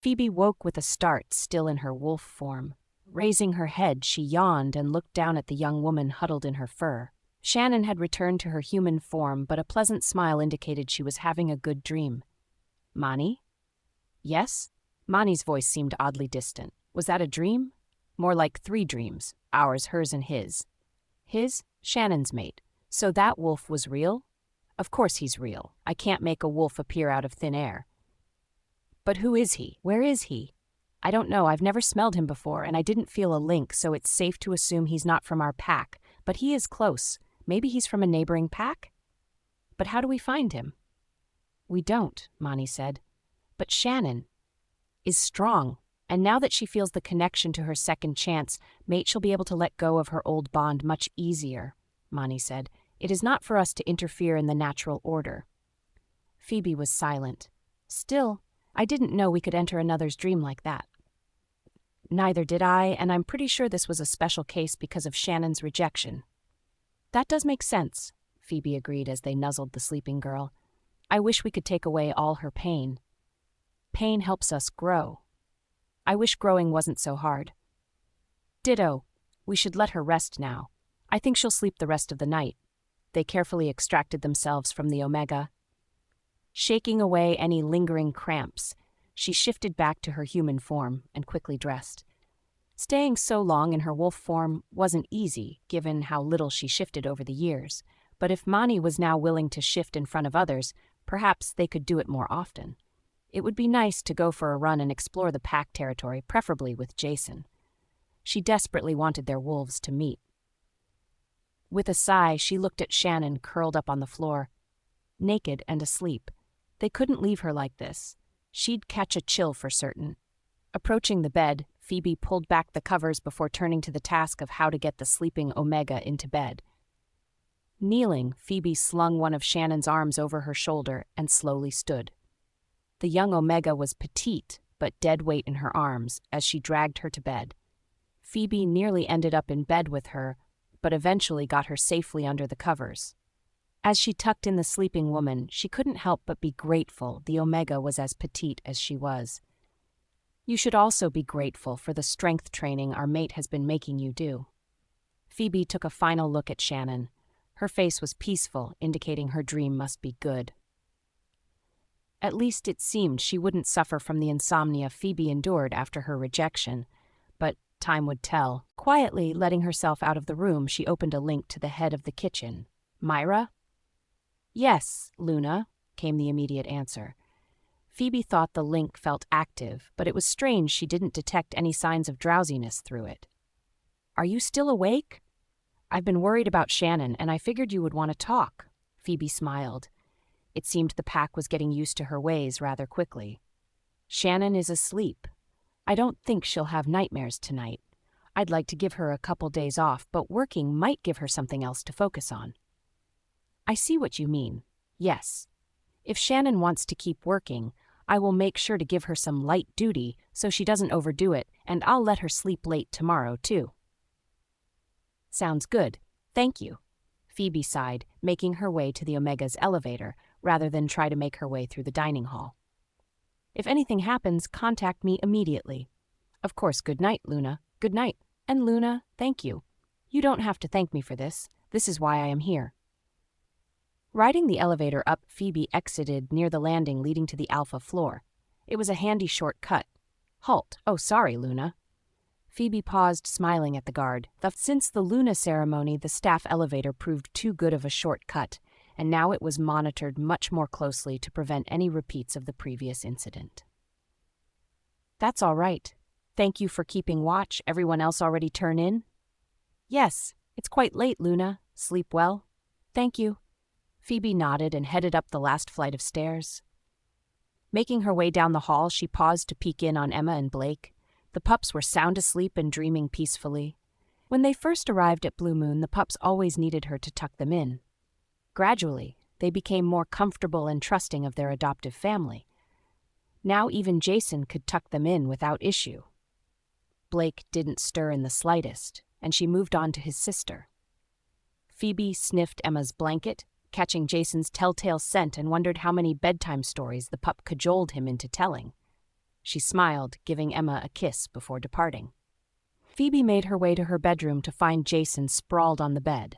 Phoebe woke with a start, still in her wolf form. Raising her head, she yawned and looked down at the young woman huddled in her fur. Shannon had returned to her human form, but a pleasant smile indicated she was having a good dream. "Mani?" "Yes?" Mani's voice seemed oddly distant. Was that a dream? More like 3 dreams, ours, hers, and his. His? Shannon's mate. So that wolf was real? Of course he's real. I can't make a wolf appear out of thin air. But who is he? Where is he? I don't know, I've never smelled him before, and I didn't feel a link, so it's safe to assume he's not from our pack. But he is close. Maybe he's from a neighboring pack? But how do we find him? We don't, Mani said. But Shannon is strong, and now that she feels the connection to her second chance, mate, she'll be able to let go of her old bond much easier, Mani said. It is not for us to interfere in the natural order. Phoebe was silent. Still, I didn't know we could enter another's dream like that. Neither did I, and I'm pretty sure this was a special case because of Shannon's rejection. That does make sense, Phoebe agreed as they nuzzled the sleeping girl. I wish we could take away all her pain. Pain helps us grow. I wish growing wasn't so hard. Ditto. We should let her rest now. I think she'll sleep the rest of the night. They carefully extracted themselves from the Omega. Shaking away any lingering cramps, she shifted back to her human form and quickly dressed. Staying so long in her wolf form wasn't easy, given how little she shifted over the years, but if Mani was now willing to shift in front of others, perhaps they could do it more often. It would be nice to go for a run and explore the pack territory, preferably with Jason. She desperately wanted their wolves to meet. With a sigh, she looked at Shannon curled up on the floor, naked and asleep. They couldn't leave her like this. She'd catch a chill for certain. Approaching the bed, Phoebe pulled back the covers before turning to the task of how to get the sleeping Omega into bed. Kneeling, Phoebe slung one of Shannon's arms over her shoulder and slowly stood. The young Omega was petite, but dead weight in her arms as she dragged her to bed. Phoebe nearly ended up in bed with her, but eventually got her safely under the covers. As she tucked in the sleeping woman, she couldn't help but be grateful the Omega was as petite as she was. You should also be grateful for the strength training our mate has been making you do. Phoebe took a final look at Shannon. Her face was peaceful, indicating her dream must be good. At least it seemed she wouldn't suffer from the insomnia Phoebe endured after her rejection, but time would tell. Quietly letting herself out of the room, she opened a link to the head of the kitchen. Myra? Yes, Luna, came the immediate answer. Phoebe thought the link felt active, but it was strange she didn't detect any signs of drowsiness through it. Are you still awake? I've been worried about Shannon, and I figured you would want to talk. Phoebe smiled. It seemed the pack was getting used to her ways rather quickly. Shannon is asleep. I don't think she'll have nightmares tonight. I'd like to give her a couple days off, but working might give her something else to focus on. I see what you mean. Yes. If Shannon wants to keep working, I will make sure to give her some light duty so she doesn't overdo it, and I'll let her sleep late tomorrow, too. Sounds good. Thank you. Phoebe sighed, making her way to the Omega's elevator, rather than try to make her way through the dining hall. If anything happens, contact me immediately. Of course, good night, Luna. Good night. And Luna, thank you. You don't have to thank me for this. This is why I am here. Riding the elevator up, Phoebe exited near the landing leading to the alpha floor. It was a handy shortcut. Halt. Oh, sorry, Luna. Phoebe paused, smiling at the guard. Since the Luna ceremony, the staff elevator proved too good of a shortcut, and now it was monitored much more closely to prevent any repeats of the previous incident. That's all right. Thank you for keeping watch. Everyone else already turn in? Yes. It's quite late, Luna. Sleep well? Thank you. Phoebe nodded and headed up the last flight of stairs. Making her way down the hall, she paused to peek in on Emma and Blake. The pups were sound asleep and dreaming peacefully. When they first arrived at Blue Moon, the pups always needed her to tuck them in. Gradually, they became more comfortable and trusting of their adoptive family. Now even Jason could tuck them in without issue. Blake didn't stir in the slightest, and she moved on to his sister. Phoebe sniffed Emma's blanket, catching Jason's telltale scent, and wondered how many bedtime stories the pup cajoled him into telling. She smiled, giving Emma a kiss before departing. Phoebe made her way to her bedroom to find Jason sprawled on the bed.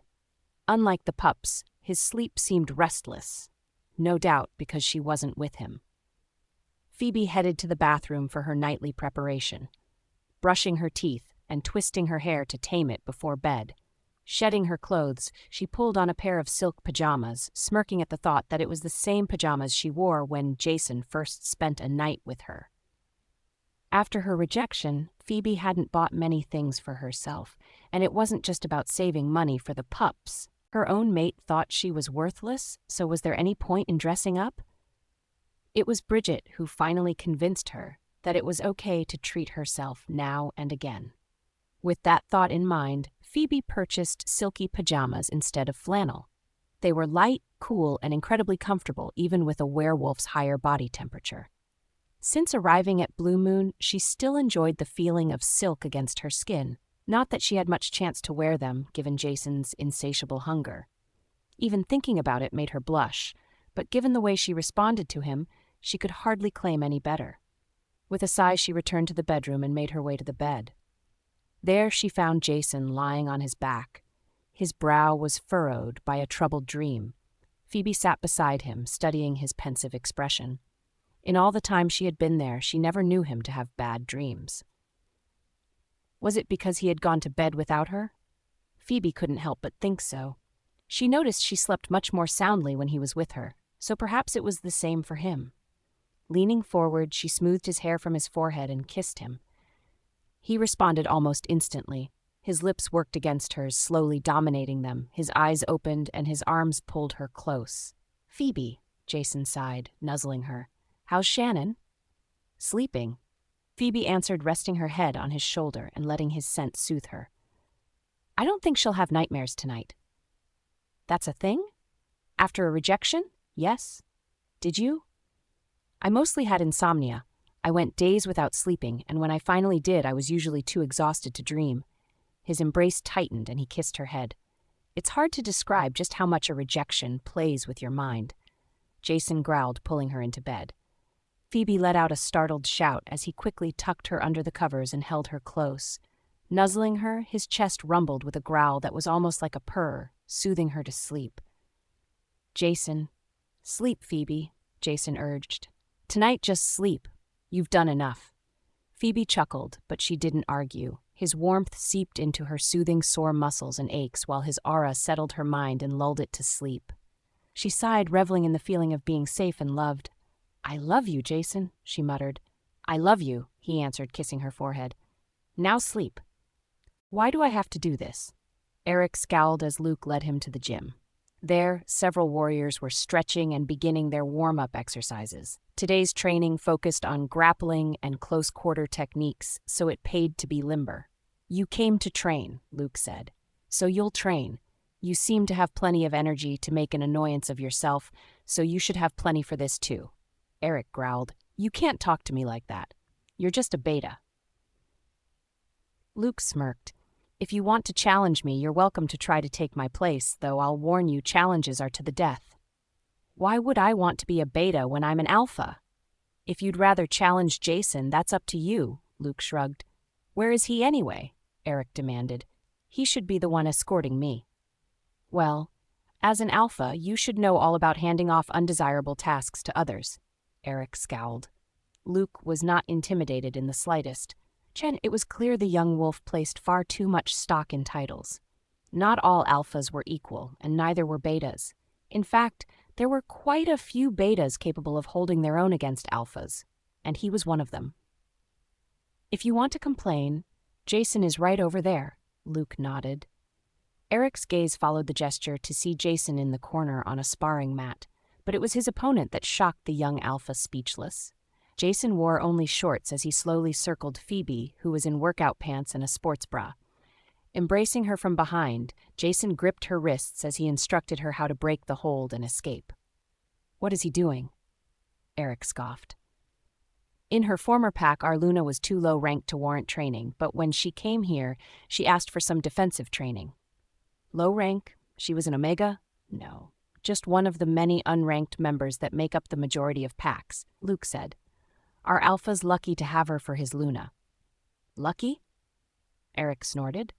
Unlike the pups, his sleep seemed restless, no doubt because she wasn't with him. Phoebe headed to the bathroom for her nightly preparation, brushing her teeth and twisting her hair to tame it before bed. Shedding her clothes, she pulled on a pair of silk pajamas, smirking at the thought that it was the same pajamas she wore when Jason first spent a night with her. After her rejection, Phoebe hadn't bought many things for herself, and it wasn't just about saving money for the pups. Her own mate thought she was worthless, so was there any point in dressing up? It was Bridget who finally convinced her that it was okay to treat herself now and again. With that thought in mind, Phoebe purchased silky pajamas instead of flannel. They were light, cool, and incredibly comfortable even with a werewolf's higher body temperature. Since arriving at Blue Moon, she still enjoyed the feeling of silk against her skin, not that she had much chance to wear them given Jason's insatiable hunger. Even thinking about it made her blush, but given the way she responded to him, she could hardly claim any better. With a sigh, she returned to the bedroom and made her way to the bed. There she found Jason lying on his back. His brow was furrowed by a troubled dream. Phoebe sat beside him, studying his pensive expression. In all the time she had been there, she never knew him to have bad dreams. Was it because he had gone to bed without her? Phoebe couldn't help but think so. She noticed she slept much more soundly when he was with her, so perhaps it was the same for him. Leaning forward, she smoothed his hair from his forehead and kissed him. He responded almost instantly. His lips worked against hers, slowly dominating them. His eyes opened and his arms pulled her close. "Phoebe," Jason sighed, nuzzling her. "How's Shannon?" "Sleeping," Phoebe answered, resting her head on his shoulder and letting his scent soothe her. "I don't think she'll have nightmares tonight." "That's a thing? After a rejection?" "Yes." "Did you?" "I mostly had insomnia. I went days without sleeping, and when I finally did, I was usually too exhausted to dream." His embrace tightened and he kissed her head. "It's hard to describe just how much a rejection plays with your mind." Jason growled, pulling her into bed. Phoebe let out a startled shout as he quickly tucked her under the covers and held her close. Nuzzling her, his chest rumbled with a growl that was almost like a purr, soothing her to sleep. "Jason, sleep, Phoebe," Jason urged. "Tonight, just sleep. You've done enough." Phoebe chuckled, but she didn't argue. His warmth seeped into her, soothing sore muscles and aches, while his aura settled her mind and lulled it to sleep. She sighed, reveling in the feeling of being safe and loved. "I love you, Jason," she muttered. "I love you," he answered, kissing her forehead. "Now sleep." "Why do I have to do this?" Eric scowled as Luke led him to the gym. There, several warriors were stretching and beginning their warm-up exercises. Today's training focused on grappling and close-quarter techniques, so it paid to be limber. "You came to train," Luke said. "So you'll train. You seem to have plenty of energy to make an annoyance of yourself, so you should have plenty for this too." Eric growled. "You can't talk to me like that. You're just a beta." Luke smirked. "If you want to challenge me, you're welcome to try to take my place, though I'll warn you challenges are to the death." "Why would I want to be a beta when I'm an alpha?" "If you'd rather challenge Jason, that's up to you," Luke shrugged. "Where is he anyway?" Eric demanded. "He should be the one escorting me." "Well, as an alpha, you should know all about handing off undesirable tasks to others." Eric scowled. Luke was not intimidated in the slightest. It was clear the young wolf placed far too much stock in titles. Not all alphas were equal, and neither were betas. In fact, there were quite a few betas capable of holding their own against alphas, and he was one of them. "If you want to complain, Jason is right over there," Luke nodded. Eric's gaze followed the gesture to see Jason in the corner on a sparring mat, but it was his opponent that shocked the young alpha speechless. Jason wore only shorts as he slowly circled Phoebe, who was in workout pants and a sports bra. Embracing her from behind, Jason gripped her wrists as he instructed her how to break the hold and escape. "What is he doing?" Eric scoffed. In her former pack, Arluna was too low ranked to warrant training, but when she came here, she asked for some defensive training. Low rank? She was an Omega? No, just one of the many unranked members that make up the majority of packs, Luke said. Our Alpha's lucky to have her for his Luna." "Lucky?" Eric snorted.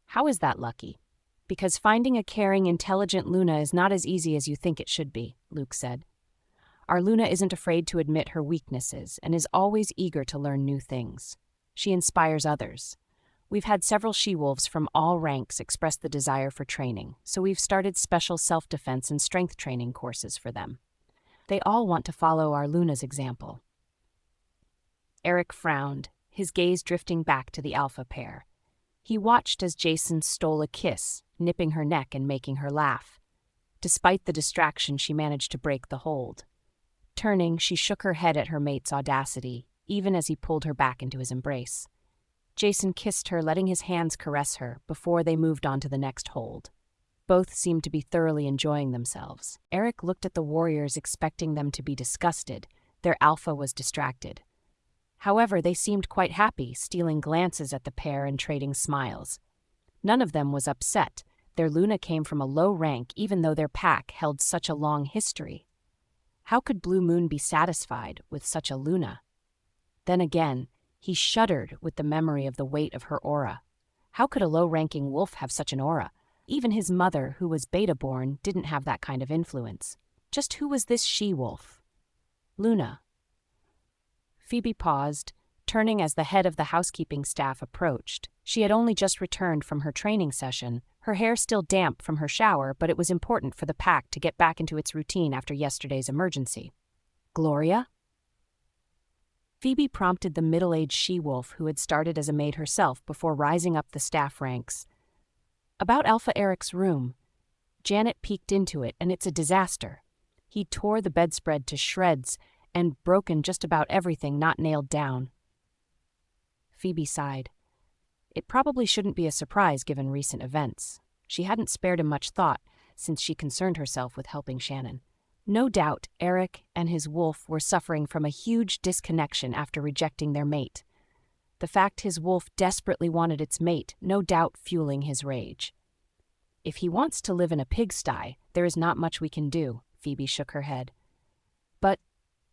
"How is that lucky?" "Because finding a caring, intelligent Luna is not as easy as you think it should be," Luke said. "Our Luna isn't afraid to admit her weaknesses and is always eager to learn new things. She inspires others. We've had several she-wolves from all ranks express the desire for training, so we've started special self-defense and strength training courses for them. They all want to follow our Luna's example." Eric frowned, his gaze drifting back to the Alpha pair. He watched as Jason stole a kiss, nipping her neck and making her laugh. Despite the distraction, she managed to break the hold. Turning, she shook her head at her mate's audacity, even as he pulled her back into his embrace. Jason kissed her, letting his hands caress her, before they moved on to the next hold. Both seemed to be thoroughly enjoying themselves. Eric looked at the warriors, expecting them to be disgusted. Their Alpha was distracted. However, they seemed quite happy, stealing glances at the pair and trading smiles. None of them was upset. Their Luna came from a low rank, even though their pack held such a long history. How could Blue Moon be satisfied with such a Luna? Then again, he shuddered with the memory of the weight of her aura. How could a low-ranking wolf have such an aura? Even his mother, who was beta-born, didn't have that kind of influence. Just who was this she-wolf? Luna. Phoebe paused, turning as the head of the housekeeping staff approached. She had only just returned from her training session, her hair still damp from her shower, but it was important for the pack to get back into its routine after yesterday's emergency. "Gloria?" Phoebe prompted the middle-aged she-wolf who had started as a maid herself before rising up the staff ranks. "About Alpha Eric's room. Janet peeked into it, and it's a disaster. He tore the bedspread to shreds and broken just about everything not nailed down." Phoebe sighed. It probably shouldn't be a surprise given recent events. She hadn't spared him much thought, since she concerned herself with helping Shannon. No doubt Eric and his wolf were suffering from a huge disconnection after rejecting their mate. The fact his wolf desperately wanted its mate, no doubt fueling his rage. "If he wants to live in a pigsty, there is not much we can do," Phoebe shook her head. "But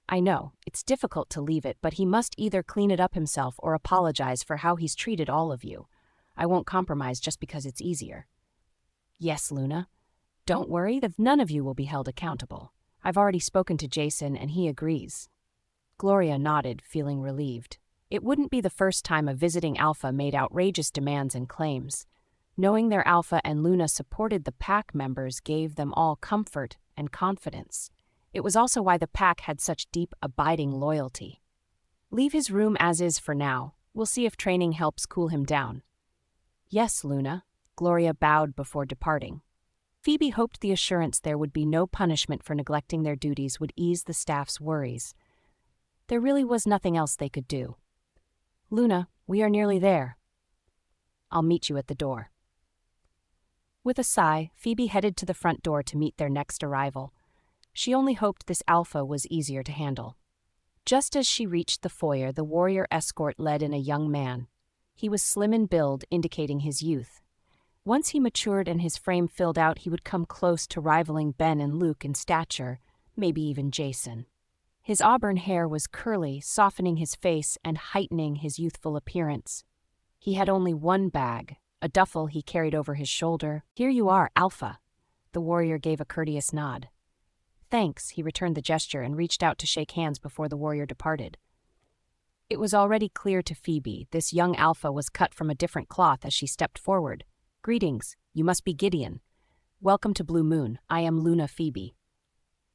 I know, it's difficult to leave it, but he must either clean it up himself or apologize for how he's treated all of you. I won't compromise just because it's easier." "Yes, Luna. Don't worry, none of you will be held accountable. I've already spoken to Jason and he agrees." Gloria nodded, feeling relieved. It wouldn't be the first time a visiting Alpha made outrageous demands and claims. Knowing their Alpha and Luna supported the pack members gave them all comfort and confidence. It was also why the pack had such deep, abiding loyalty. "Leave his room as is for now. We'll see if training helps cool him down." "Yes, Luna." Gloria bowed before departing. Phoebe hoped the assurance there would be no punishment for neglecting their duties would ease the staff's worries. There really was nothing else they could do. "Luna, we are nearly there. I'll meet you at the door." With a sigh, Phoebe headed to the front door to meet their next arrival. She only hoped this Alpha was easier to handle. Just as she reached the foyer, the warrior escort led in a young man. He was slim in build, indicating his youth. Once he matured and his frame filled out, he would come close to rivaling Ben and Luke in stature, maybe even Jason. His auburn hair was curly, softening his face and heightening his youthful appearance. He had only one bag, a duffel he carried over his shoulder. "Here you are, Alpha." The warrior gave a courteous nod. "Thanks," he returned the gesture and reached out to shake hands before the warrior departed. It was already clear to Phoebe this young Alpha was cut from a different cloth as she stepped forward. "Greetings, you must be Gideon. Welcome to Blue Moon. I am Luna Phoebe."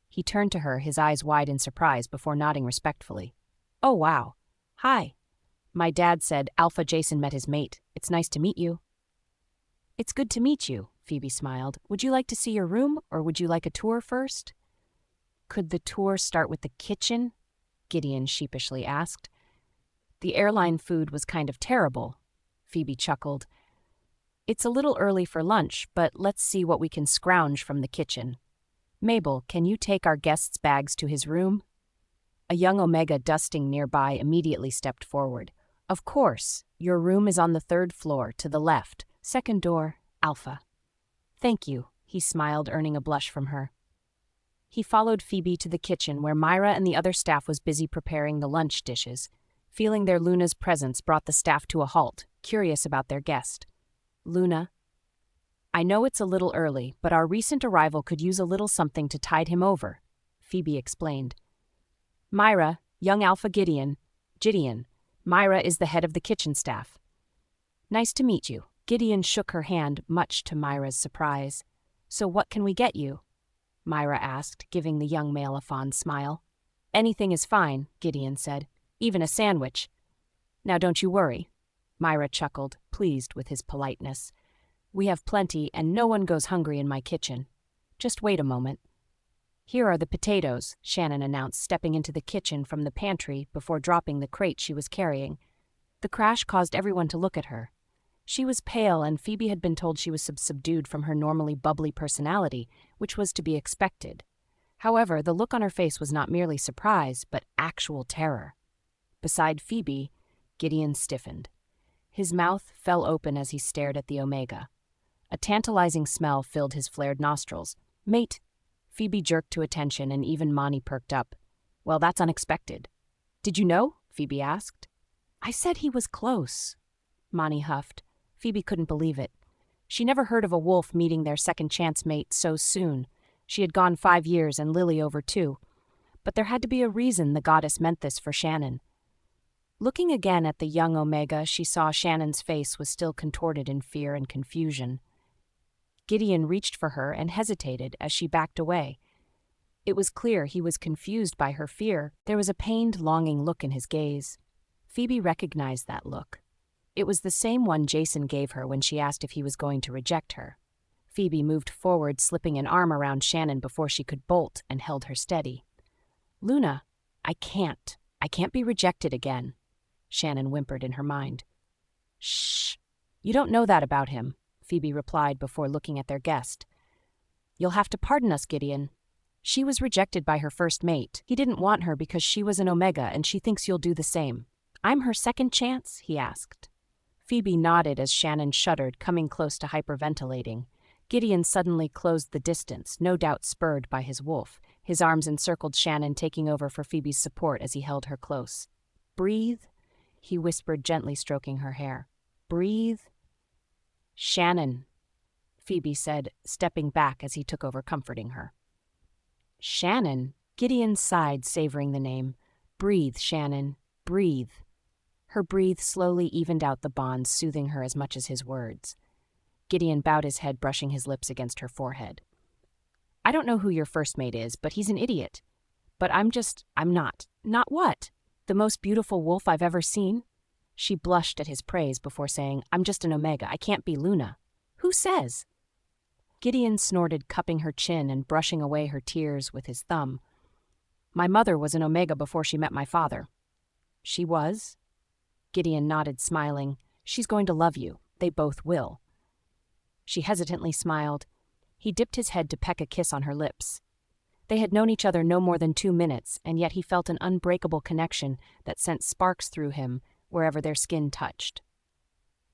He turned to her, his eyes wide in surprise, before nodding respectfully. "Oh, wow. Hi. My dad said Alpha Jason met his mate. It's nice to meet you." "It's good to meet you," Phoebe smiled. "Would you like to see your room, or would you like a tour first?" "Could the tour start with the kitchen?" Gideon sheepishly asked. "The airline food was kind of terrible." Phoebe chuckled. "It's a little early for lunch, but let's see what we can scrounge from the kitchen. Mabel, can you take our guest's bags to his room?" A young Omega dusting nearby immediately stepped forward. "Of course. Your room is on the 3rd floor, to the left. Second door, Alpha." "Thank you," he smiled, earning a blush from her. He followed Phoebe to the kitchen where Myra and the other staff was busy preparing the lunch dishes. Feeling their Luna's presence brought the staff to a halt, curious about their guest. Luna, I know it's a little early, but our recent arrival could use a little something to tide him over, Phoebe explained. Myra, young Alpha Gideon. Myra is the head of the kitchen staff. Nice to meet you. Gideon shook her hand, much to Myra's surprise. So what can we get you? Myra asked, giving the young male a fond smile. Anything is fine, Gideon said. Even a sandwich. Now don't you worry. Myra chuckled, pleased with his politeness. We have plenty, and no one goes hungry in my kitchen. Just wait a moment. Here are the potatoes, Shannon announced, stepping into the kitchen from the pantry before dropping the crate she was carrying. The crash caused everyone to look at her. She was pale, and Phoebe had been told she was subdued from her normally bubbly personality, which was to be expected. However, the look on her face was not merely surprise, but actual terror. Beside Phoebe, Gideon stiffened. His mouth fell open as he stared at the Omega. A tantalizing smell filled his flared nostrils. Mate! Phoebe jerked to attention, and even Monty perked up. Well, that's unexpected. Did you know? Phoebe asked. I said he was close. Monty huffed. Phoebe couldn't believe it. She never heard of a wolf meeting their second-chance mate so soon. She had gone 5 years and Lily over 2. But there had to be a reason the goddess meant this for Shannon. Looking again at the young Omega, she saw Shannon's face was still contorted in fear and confusion. Gideon reached for her and hesitated as she backed away. It was clear he was confused by her fear. There was a pained, longing look in his gaze. Phoebe recognized that look. It was the same one Jason gave her when she asked if he was going to reject her. Phoebe moved forward, slipping an arm around Shannon before she could bolt, and held her steady. Luna, I can't be rejected again, Shannon whimpered in her mind. Shh, you don't know that about him, Phoebe replied before looking at their guest. You'll have to pardon us, Gideon. She was rejected by her first mate. He didn't want her because she was an Omega, and she thinks you'll do the same. I'm her second chance? He asked. Phoebe nodded as Shannon shuddered, coming close to hyperventilating. Gideon suddenly closed the distance, no doubt spurred by his wolf. His arms encircled Shannon, taking over for Phoebe's support as he held her close. Breathe, he whispered, gently stroking her hair. Breathe. Shannon, Phoebe said, stepping back as he took over, comforting her. Shannon? Gideon sighed, savoring the name. Breathe, Shannon, breathe. Her breathe slowly evened out the bond, soothing her as much as his words. Gideon bowed his head, brushing his lips against her forehead. I don't know who your first mate is, but he's an idiot. But I'm not. Not what? The most beautiful wolf I've ever seen? She blushed at his praise before saying, I'm just an Omega. I can't be Luna. Who says? Gideon snorted, cupping her chin and brushing away her tears with his thumb. My mother was an Omega before she met my father. She was? Gideon nodded, smiling. She's going to love you. They both will. She hesitantly smiled. He dipped his head to peck a kiss on her lips. They had known each other no more than 2 minutes, and yet he felt an unbreakable connection that sent sparks through him wherever their skin touched.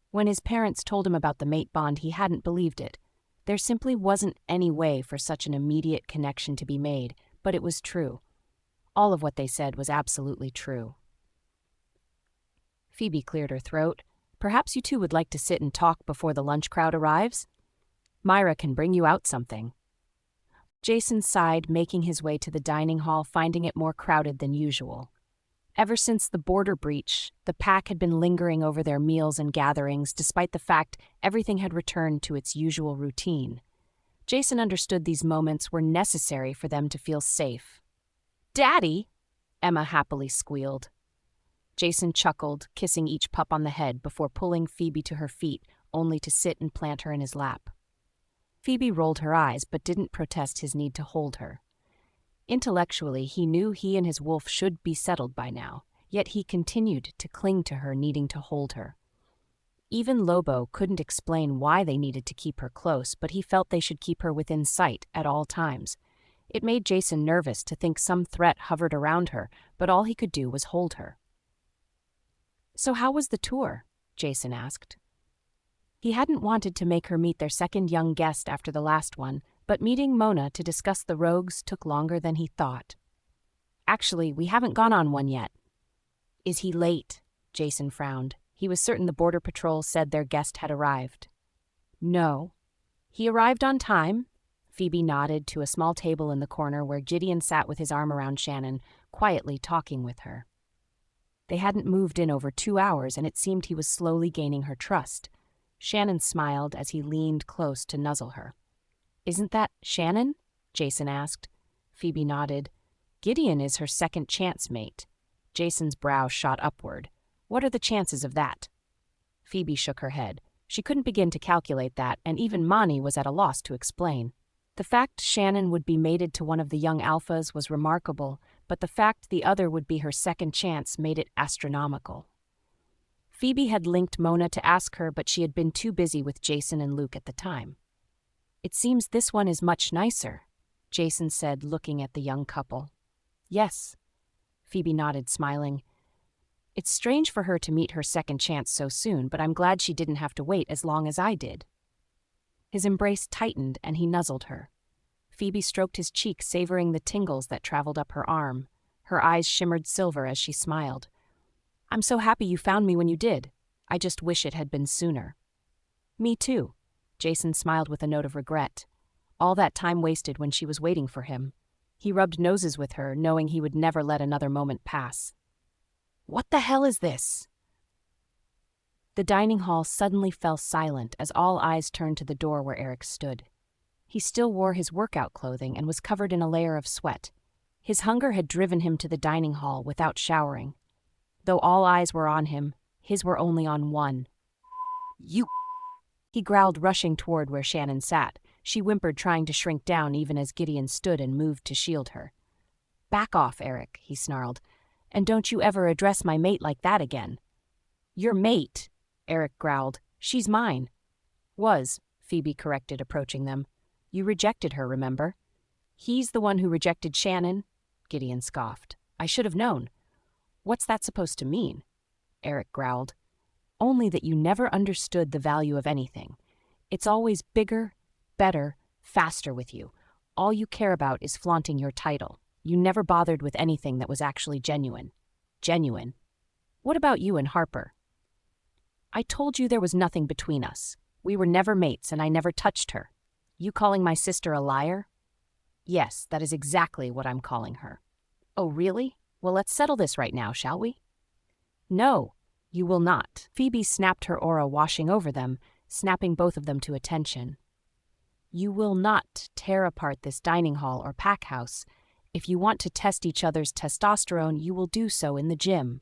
When his parents told him about the mate bond, he hadn't believed it. There simply wasn't any way for such an immediate connection to be made, but it was true. All of what they said was absolutely true. Phoebe cleared her throat. Perhaps you two would like to sit and talk before the lunch crowd arrives? Myra can bring you out something. Jason sighed, making his way to the dining hall, finding it more crowded than usual. Ever since the border breach, the pack had been lingering over their meals and gatherings, despite the fact everything had returned to its usual routine. Jason understood these moments were necessary for them to feel safe. Daddy! Emma happily squealed. Jason chuckled, kissing each pup on the head before pulling Phoebe to her feet, only to sit and plant her in his lap. Phoebe rolled her eyes but didn't protest his need to hold her. Intellectually, he knew he and his wolf should be settled by now, yet he continued to cling to her, needing to hold her. Even Lobo couldn't explain why they needed to keep her close, but he felt they should keep her within sight at all times. It made Jason nervous to think some threat hovered around her, but all he could do was hold her. So how was the tour? Jason asked. He hadn't wanted to make her meet their second young guest after the last one, But meeting Mona to discuss the rogues took longer than he thought. Actually, we haven't gone on one yet. Is he late? Jason frowned. He was certain the Border Patrol said their guest had arrived. No. He arrived on time. Phoebe nodded to a small table in the corner where Gideon sat with his arm around Shannon, quietly talking with her. They hadn't moved in over 2 hours, and it seemed he was slowly gaining her trust. Shannon smiled as he leaned close to nuzzle her. Isn't that Shannon? Jason asked. Phoebe nodded. Gideon is her second chance mate. Jason's brow shot upward. What are the chances of that? Phoebe shook her head. She couldn't begin to calculate that, and even Mani was at a loss to explain. The fact Shannon would be mated to one of the young alphas was remarkable, but the fact the other would be her second chance made it astronomical. Phoebe had linked Mona to ask her, but she had been too busy with Jason and Luke at the time. It seems this one is much nicer, Jason said, looking at the young couple. Yes. Phoebe nodded, smiling. It's strange for her to meet her second chance so soon, but I'm glad she didn't have to wait as long as I did. His embrace tightened, and he nuzzled her. Phoebe stroked his cheek, savoring the tingles that traveled up her arm. Her eyes shimmered silver as she smiled. I'm so happy you found me when you did. I just wish it had been sooner. Me too. Jason smiled with a note of regret. All that time wasted when she was waiting for him. He rubbed noses with her, knowing he would never let another moment pass. What the hell is this? The dining hall suddenly fell silent as all eyes turned to the door where Eric stood. He still wore his workout clothing and was covered in a layer of sweat. His hunger had driven him to the dining hall without showering. Though all eyes were on him, his were only on one. You! He growled, rushing toward where Shannon sat. She whimpered, trying to shrink down even as Gideon stood and moved to shield her. Back off, Eric, he snarled. And don't you ever address my mate like that again. Your mate, Eric growled. She's mine. Was, Phoebe corrected, approaching them. You rejected her, remember? He's the one who rejected Shannon, Gideon scoffed. I should have known. What's that supposed to mean? Eric growled. Only that you never understood the value of anything. It's always bigger, better, faster with you. All you care about is flaunting your title. You never bothered with anything that was actually genuine. Genuine? What about you and Harper? I told you there was nothing between us. We were never mates, and I never touched her. You calling my sister a liar? Yes, that is exactly what I'm calling her. Oh, really? Well, let's settle this right now, shall we? No, you will not. Phoebe snapped, her aura washing over them, snapping both of them to attention. You will not tear apart this dining hall or pack house. If you want to test each other's testosterone, you will do so in the gym.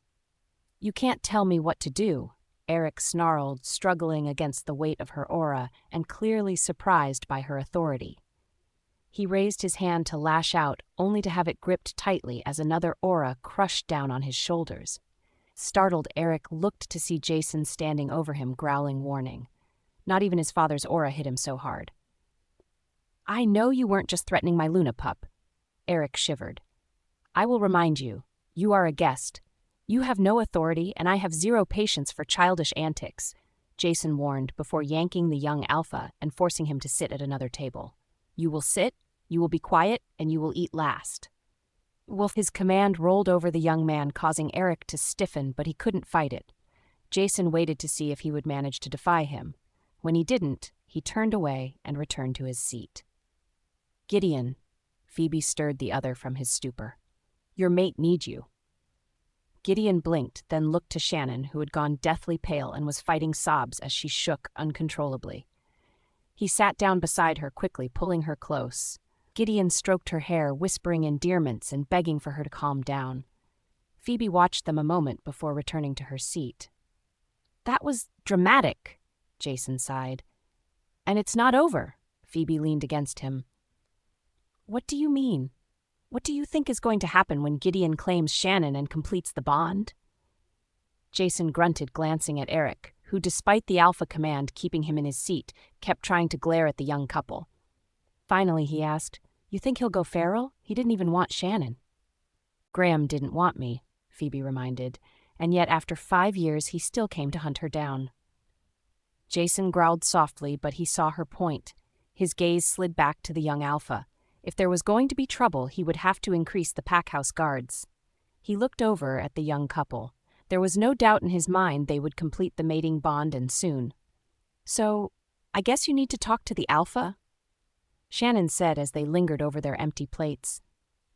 You can't tell me what to do, Eric snarled, struggling against the weight of her aura and clearly surprised by her authority. He raised his hand to lash out, only to have it gripped tightly as another aura crushed down on his shoulders. Startled, Eric looked to see Jason standing over him, growling warning. Not even his father's aura hit him so hard. I know you weren't just threatening my Luna pup. Eric shivered. I will remind you, you are a guest. You have no authority, and I have zero patience for childish antics, Jason warned before yanking the young alpha and forcing him to sit at another table. You will sit, you will be quiet, and you will eat last. His command rolled over the young man, causing Eric to stiffen, but he couldn't fight it. Jason waited to see if he would manage to defy him. When he didn't, he turned away and returned to his seat. Gideon, Phoebe stirred the other from his stupor. Your mate needs you. Gideon blinked, then looked to Shannon, who had gone deathly pale and was fighting sobs as she shook uncontrollably. He sat down beside her, quickly pulling her close. Gideon stroked her hair, whispering endearments and begging for her to calm down. Phoebe watched them a moment before returning to her seat. That was dramatic, Jason sighed. And it's not over, Phoebe leaned against him. What do you mean? What do you think is going to happen when Gideon claims Shannon and completes the bond? Jason grunted, glancing at Eric, who, despite the alpha command keeping him in his seat, kept trying to glare at the young couple. Finally, he asked, You think he'll go feral? He didn't even want Shannon. Graham didn't want me, Phoebe reminded, and yet after 5 years he still came to hunt her down. Jason growled softly, but he saw her point. His gaze slid back to the young alpha. If there was going to be trouble, he would have to increase the packhouse guards. He looked over at the young couple. There was no doubt in his mind they would complete the mating bond and soon. "So, I guess you need to talk to the alpha?" Shannon said as they lingered over their empty plates.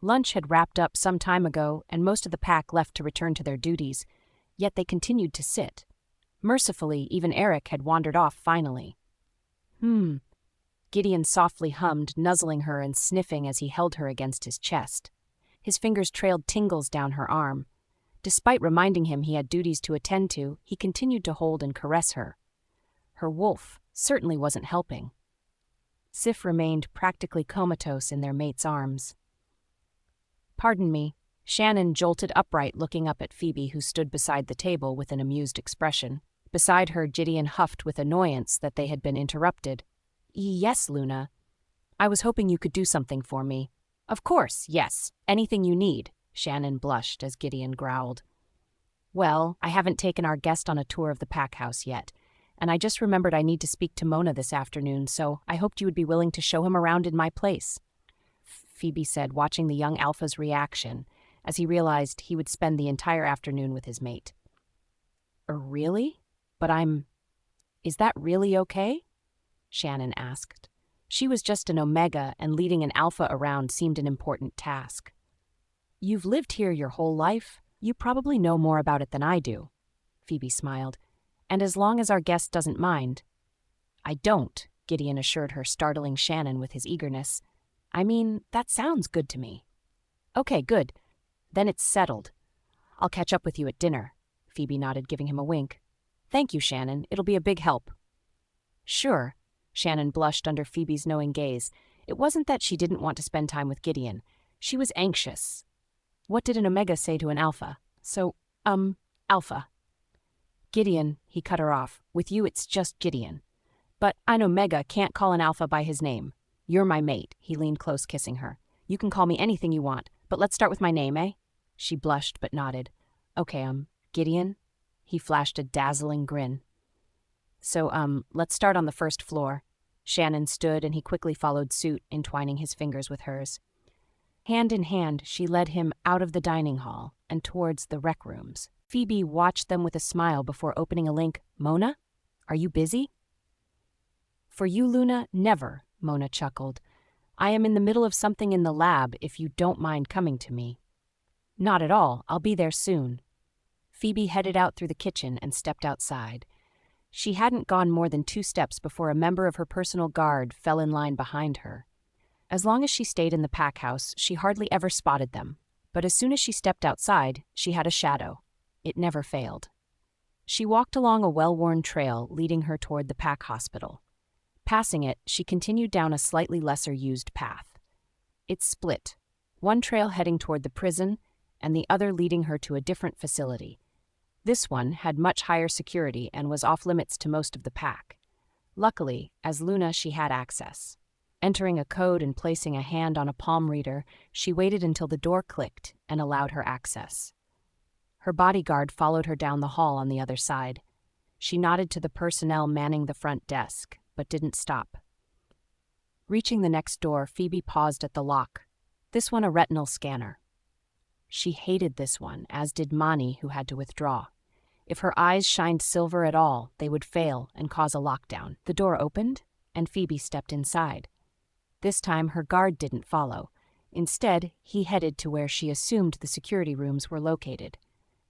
Lunch had wrapped up some time ago, and most of the pack left to return to their duties, yet they continued to sit. Mercifully, even Eric had wandered off finally. Gideon softly hummed, nuzzling her and sniffing as he held her against his chest. His fingers trailed tingles down her arm. Despite reminding him he had duties to attend to, he continued to hold and caress her. Her wolf certainly wasn't helping. Sif remained practically comatose in their mate's arms. "Pardon me." Shannon jolted upright, looking up at Phoebe, who stood beside the table with an amused expression. Beside her, Gideon huffed with annoyance that they had been interrupted. "Yes, Luna. I was hoping you could do something for me." "Of course, yes. Anything you need." Shannon blushed as Gideon growled. "Well, I haven't taken our guest on a tour of the pack house yet, and I just remembered I need to speak to Mona this afternoon, so I hoped you would be willing to show him around in my place," Phoebe said, watching the young alpha's reaction as he realized he would spend the entire afternoon with his mate. "Really? But is that really okay?" Shannon asked. She was just an omega, and leading an alpha around seemed an important task. "You've lived here your whole life. You probably know more about it than I do," Phoebe smiled. "And as long as our guest doesn't mind." "I don't," Gideon assured her, startling Shannon with his eagerness. "I mean, that sounds good to me." "Okay, good. Then it's settled. I'll catch up with you at dinner." Phoebe nodded, giving him a wink. "Thank you, Shannon. It'll be a big help." "Sure." Shannon blushed under Phoebe's knowing gaze. It wasn't that she didn't want to spend time with Gideon. She was anxious. What did an omega say to an alpha? So, alpha. "Gideon," he cut her off. "With you it's just Gideon. But an omega can't call an alpha by his name. You're my mate." He leaned close, kissing her. "You can call me anything you want, but let's start with my name, eh?" She blushed but nodded. "Okay, Gideon?" He flashed a dazzling grin. "So, let's start on the first floor." Shannon stood, and he quickly followed suit, entwining his fingers with hers. Hand in hand, she led him out of the dining hall and towards the rec rooms. Phoebe watched them with a smile before opening a link. "Mona? Are you busy?" "For you, Luna, never," Mona chuckled. "I am in the middle of something in the lab, if you don't mind coming to me." "Not at all. I'll be there soon." Phoebe headed out through the kitchen and stepped outside. She hadn't gone more than 2 steps before a member of her personal guard fell in line behind her. As long as she stayed in the pack house, she hardly ever spotted them. But as soon as she stepped outside, she had a shadow. It never failed. She walked along a well-worn trail leading her toward the pack hospital. Passing it, she continued down a slightly lesser-used path. It split, one trail heading toward the prison and the other leading her to a different facility. This one had much higher security and was off-limits to most of the pack. Luckily, as Luna, she had access. Entering a code and placing a hand on a palm reader, she waited until the door clicked and allowed her access. Her bodyguard followed her down the hall on the other side. She nodded to the personnel manning the front desk, but didn't stop. Reaching the next door, Phoebe paused at the lock. This one a retinal scanner. She hated this one, as did Mani, who had to withdraw. If her eyes shined silver at all, they would fail and cause a lockdown. The door opened, and Phoebe stepped inside. This time her guard didn't follow. Instead, he headed to where she assumed the security rooms were located.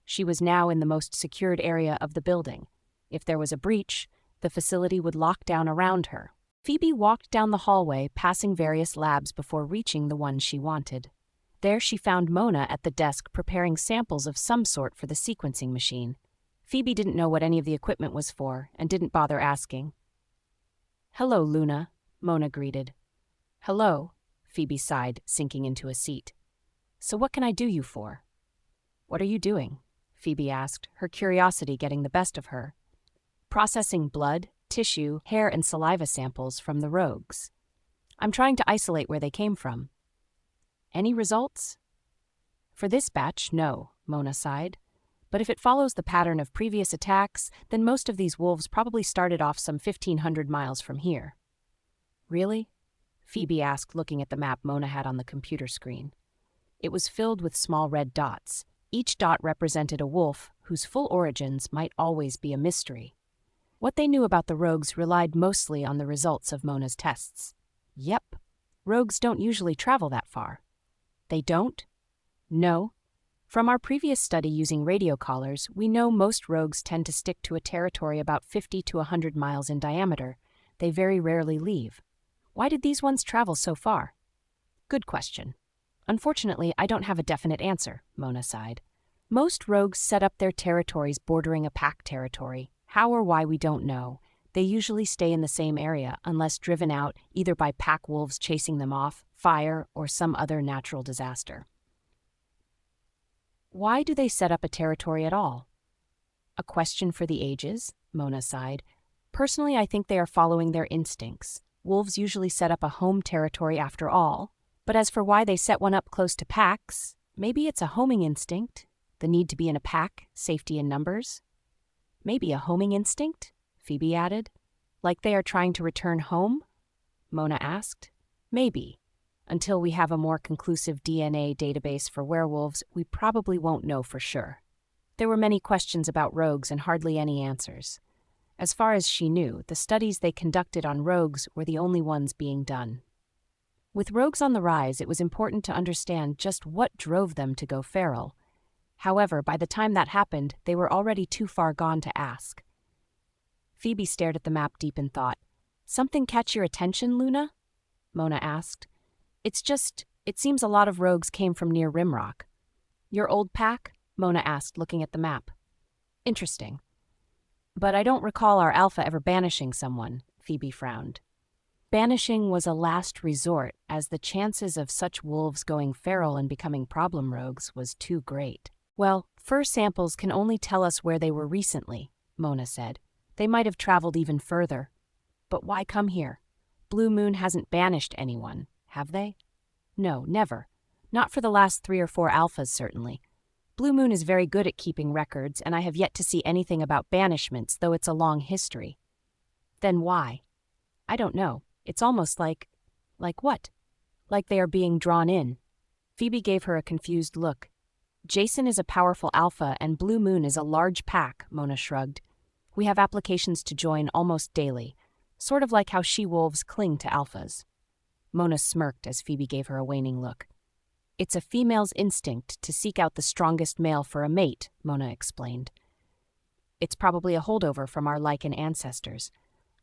She was now in the most secured area of the building. If there was a breach, the facility would lock down around her. Phoebe walked down the hallway, passing various labs before reaching the one she wanted. There she found Mona at the desk preparing samples of some sort for the sequencing machine. Phoebe didn't know what any of the equipment was for and didn't bother asking. "Hello, Luna," Mona greeted. "Hello," Phoebe sighed, sinking into a seat. "So what can I do you for?" "What are you doing?" Phoebe asked, her curiosity getting the best of her. "Processing blood, tissue, hair, and saliva samples from the rogues. I'm trying to isolate where they came from." "Any results?" "For this batch, no," Mona sighed. "But if it follows the pattern of previous attacks, then most of these wolves probably started off some 1,500 miles from here." Really? Phoebe asked, looking at the map Mona had on the computer screen. It was filled with small red dots. Each dot represented a wolf whose full origins might always be a mystery. What they knew about the rogues relied mostly on the results of Mona's tests. Yep, rogues don't usually travel that far. They don't? No. From our previous study using radio collars, we know most rogues tend to stick to a territory about 50 to 100 miles in diameter. They very rarely leave. Why did these ones travel so far? Good question. Unfortunately, I don't have a definite answer, Mona sighed. Most rogues set up their territories bordering a pack territory. How or why we don't know. They usually stay in the same area unless driven out either by pack wolves chasing them off, fire, or some other natural disaster. Why do they set up a territory at all? A question for the ages, Mona sighed. Personally, I think they are following their instincts. Wolves usually set up a home territory after all. But as for why they set one up close to packs, maybe it's a homing instinct, the need to be in a pack, safety in numbers. Maybe a homing instinct, Phoebe added. Like they are trying to return home? Mona asked. Maybe. Until we have a more conclusive DNA database for werewolves, we probably won't know for sure. There were many questions about rogues and hardly any answers. As far as she knew, the studies they conducted on rogues were the only ones being done. With rogues on the rise, it was important to understand just what drove them to go feral. However, by the time that happened, they were already too far gone to ask. Phoebe stared at the map deep in thought. Something catch your attention, Luna? Mona asked. It seems a lot of rogues came from near Rimrock. Your old pack? Mona asked, looking at the map. Interesting. But I don't recall our alpha ever banishing someone, Phoebe frowned. Banishing was a last resort, as the chances of such wolves going feral and becoming problem rogues was too great. Well, fur samples can only tell us where they were recently, Mona said. They might have traveled even further. But why come here? Blue Moon hasn't banished anyone, have they? No, never. Not for the last 3 or 4 alphas, certainly. Blue Moon is very good at keeping records, and I have yet to see anything about banishments, though it's a long history. Then why? I don't know. It's almost like what? Like they are being drawn in. Phoebe gave her a confused look. Jason is a powerful alpha and Blue Moon is a large pack, Mona shrugged. We have applications to join almost daily, sort of like how she-wolves cling to alphas. Mona smirked as Phoebe gave her a waning look. It's a female's instinct to seek out the strongest male for a mate, Mona explained. It's probably a holdover from our lichen ancestors.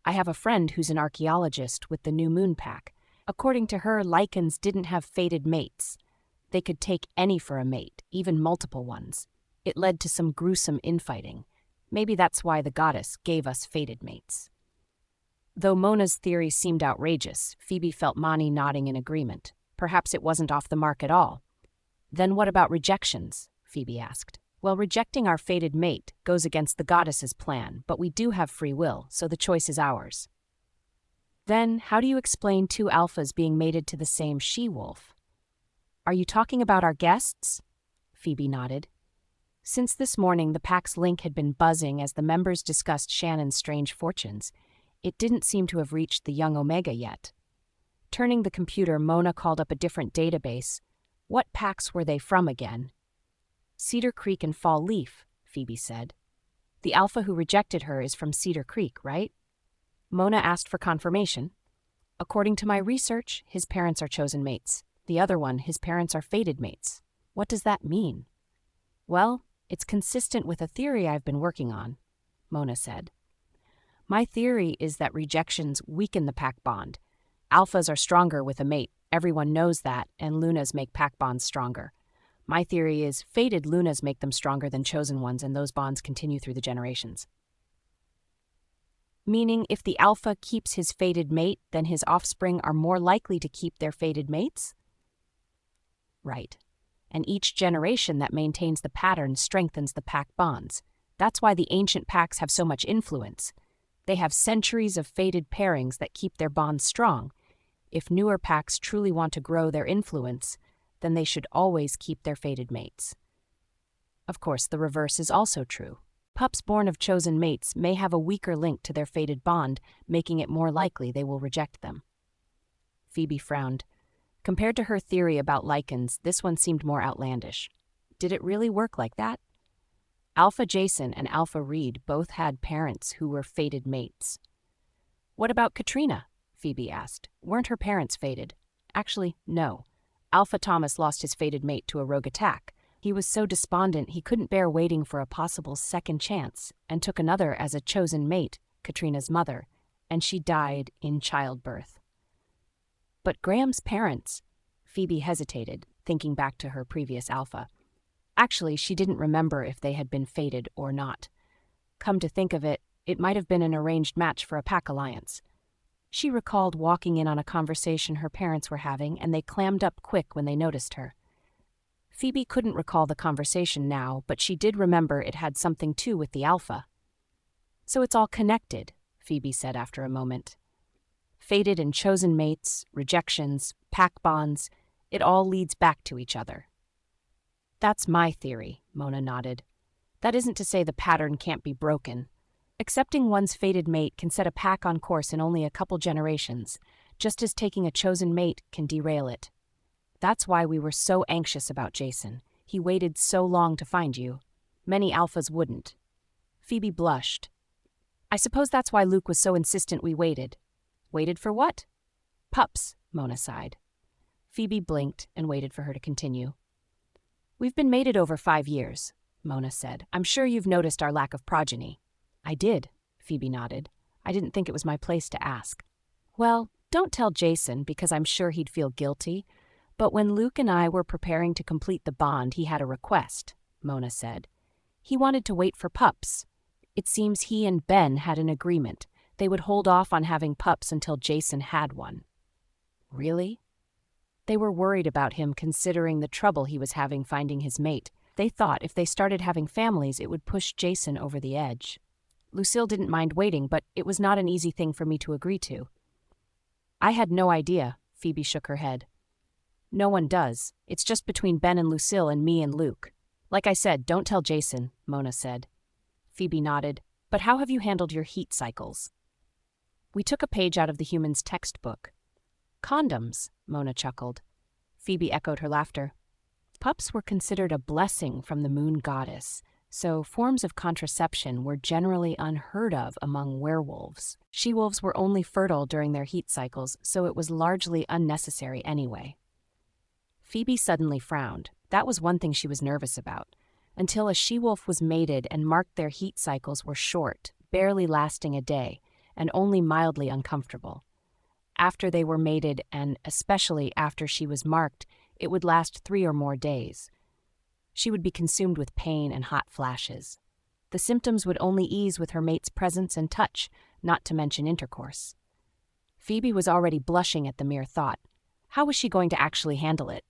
I have a friend who's an archaeologist with the New Moon Pack. According to her, lichens didn't have fated mates. They could take any for a mate, even multiple ones. It led to some gruesome infighting. Maybe that's why the goddess gave us fated mates. Though Mona's theory seemed outrageous, Phoebe felt Mani nodding in agreement. Perhaps it wasn't off the mark at all. Then what about rejections? Phoebe asked. Well, rejecting our fated mate goes against the goddess's plan, but we do have free will, so the choice is ours. Then, how do you explain 2 alphas being mated to the same she-wolf? Are you talking about our guests? Phoebe nodded. Since this morning, the pack's link had been buzzing as the members discussed Shannon's strange fortunes. It didn't seem to have reached the young Omega yet. Turning the computer, Mona called up a different database. What packs were they from again? Cedar Creek and Fall Leaf, Phoebe said. The alpha who rejected her is from Cedar Creek, right? Mona asked for confirmation. According to my research, his parents are chosen mates. The other one, his parents are fated mates. What does that mean? Well, it's consistent with a theory I've been working on, Mona said. My theory is that rejections weaken the pack bond. Alphas are stronger with a mate, everyone knows that, and Lunas make pack bonds stronger. My theory is fated Lunas make them stronger than chosen ones, and those bonds continue through the generations. Meaning, if the alpha keeps his fated mate, then his offspring are more likely to keep their fated mates? Right. And each generation that maintains the pattern strengthens the pack bonds. That's why the ancient packs have so much influence. They have centuries of fated pairings that keep their bonds strong. If newer packs truly want to grow their influence, then they should always keep their fated mates. Of course, the reverse is also true. Pups born of chosen mates may have a weaker link to their fated bond, making it more likely they will reject them. Phoebe frowned. Compared to her theory about lichens, this one seemed more outlandish. Did it really work like that? Alpha Jason and Alpha Reed both had parents who were fated mates. What about Katrina? Phoebe asked. Weren't her parents fated? Actually, no. Alpha Thomas lost his fated mate to a rogue attack. He was so despondent he couldn't bear waiting for a possible second chance, and took another as a chosen mate, Katrina's mother, and she died in childbirth. But Graham's parents... Phoebe hesitated, thinking back to her previous alpha. Actually, she didn't remember if they had been fated or not. Come to think of it, it might have been an arranged match for a pack alliance. She recalled walking in on a conversation her parents were having, and they clammed up quick when they noticed her. Phoebe couldn't recall the conversation now, but she did remember it had something to do with the alpha. So it's all connected, Phoebe said after a moment. Fated and chosen mates, rejections, pack bonds, it all leads back to each other. That's my theory, Mona nodded. That isn't to say the pattern can't be broken. Accepting one's fated mate can set a pack on course in only a couple generations, just as taking a chosen mate can derail it. That's why we were so anxious about Jason. He waited so long to find you. Many alphas wouldn't. Phoebe blushed. I suppose that's why Luke was so insistent we waited. Waited for what? Pups, Mona sighed. Phoebe blinked and waited for her to continue. We've been mated over 5 years, Mona said. I'm sure you've noticed our lack of progeny. I did, Phoebe nodded. I didn't think it was my place to ask. Well, don't tell Jason, because I'm sure he'd feel guilty. But when Luke and I were preparing to complete the bond, he had a request, Mona said. He wanted to wait for pups. It seems he and Ben had an agreement. They would hold off on having pups until Jason had one. Really? They were worried about him considering the trouble he was having finding his mate. They thought if they started having families, it would push Jason over the edge. Lucille didn't mind waiting, but it was not an easy thing for me to agree to. I had no idea, Phoebe shook her head. No one does. It's just between Ben and Lucille and me and Luke. Like I said, don't tell Jason, Mona said. Phoebe nodded. But how have you handled your heat cycles? We took a page out of the human's textbook. Condoms, Mona chuckled. Phoebe echoed her laughter. Pups were considered a blessing from the moon goddess, so forms of contraception were generally unheard of among werewolves. She-wolves were only fertile during their heat cycles, so it was largely unnecessary anyway. Phoebe suddenly frowned. That was one thing she was nervous about. Until a she-wolf was mated and marked, their heat cycles were short, barely lasting a day, and only mildly uncomfortable. After they were mated, and especially after she was marked, it would last 3 or more days. She would be consumed with pain and hot flashes. The symptoms would only ease with her mate's presence and touch, not to mention intercourse. Phoebe was already blushing at the mere thought. How was she going to actually handle it?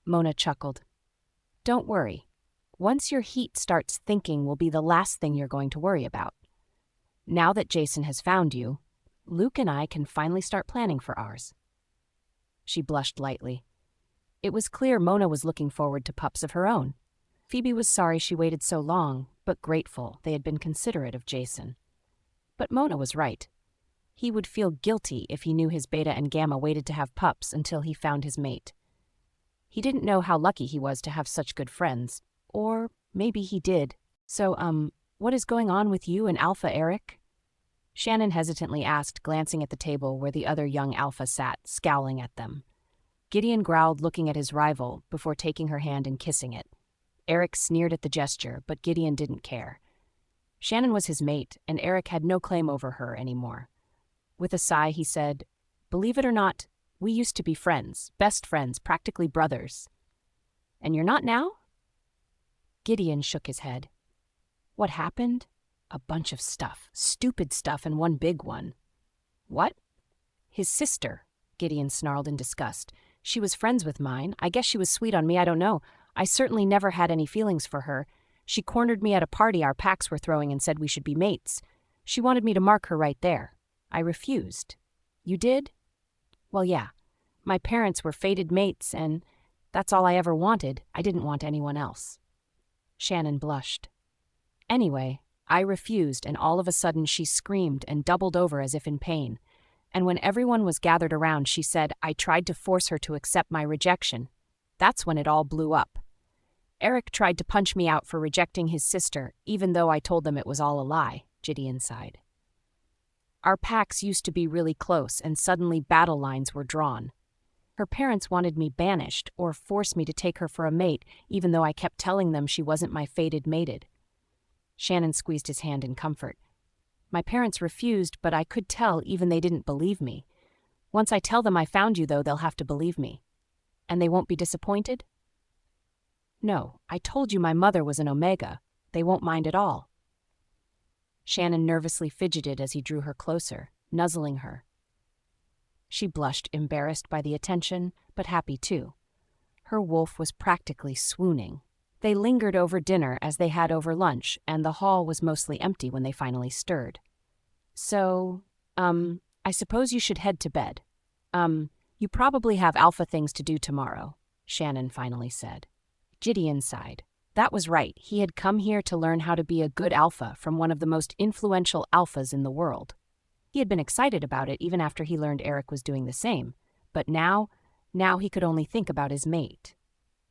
Mona chuckled. Don't worry. Once your heat starts, thinking will be the last thing you're going to worry about. Now that Jason has found you, Luke and I can finally start planning for ours. She blushed lightly. It was clear Mona was looking forward to pups of her own. Phoebe was sorry she waited so long, but grateful they had been considerate of Jason. But Mona was right. He would feel guilty if he knew his Beta and Gamma waited to have pups until he found his mate. He didn't know how lucky he was to have such good friends. Or maybe he did. So, what is going on with you and Alpha, Eric? Shannon hesitantly asked, glancing at the table where the other young Alpha sat, scowling at them. Gideon growled, looking at his rival, before taking her hand and kissing it. Eric sneered at the gesture, but Gideon didn't care. Shannon was his mate, and Eric had no claim over her anymore. With a sigh, he said, Believe it or not, we used to be friends, best friends, practically brothers. And you're not now? Gideon shook his head. What happened? A bunch of stuff. Stupid stuff, and one big one. What? His sister, Gideon snarled in disgust. She was friends with mine. I guess she was sweet on me, I don't know. I certainly never had any feelings for her. She cornered me at a party our packs were throwing and said we should be mates. She wanted me to mark her right there. I refused. You did? Well, yeah. My parents were fated mates, and that's all I ever wanted. I didn't want anyone else. Shannon blushed. Anyway, I refused, and all of a sudden she screamed and doubled over as if in pain. And when everyone was gathered around, she said, I tried to force her to accept my rejection. That's when it all blew up. Eric tried to punch me out for rejecting his sister, even though I told them it was all a lie, Gideon sighed. Our packs used to be really close, and suddenly battle lines were drawn. Her parents wanted me banished or forced me to take her for a mate, even though I kept telling them she wasn't my fated mated. Shannon squeezed his hand in comfort. My parents refused, but I could tell even they didn't believe me. Once I tell them I found you, though, they'll have to believe me. And they won't be disappointed? No, I told you my mother was an Omega. They won't mind at all. Shannon nervously fidgeted as he drew her closer, nuzzling her. She blushed, embarrassed by the attention, but happy too. Her wolf was practically swooning. They lingered over dinner as they had over lunch, and the hall was mostly empty when they finally stirred. So, I suppose you should head to bed. You probably have alpha things to do tomorrow, Shannon finally said. Gideon sighed. That was right. He had come here to learn how to be a good alpha from one of the most influential alphas in the world. He had been excited about it even after he learned Eric was doing the same, but now he could only think about his mate.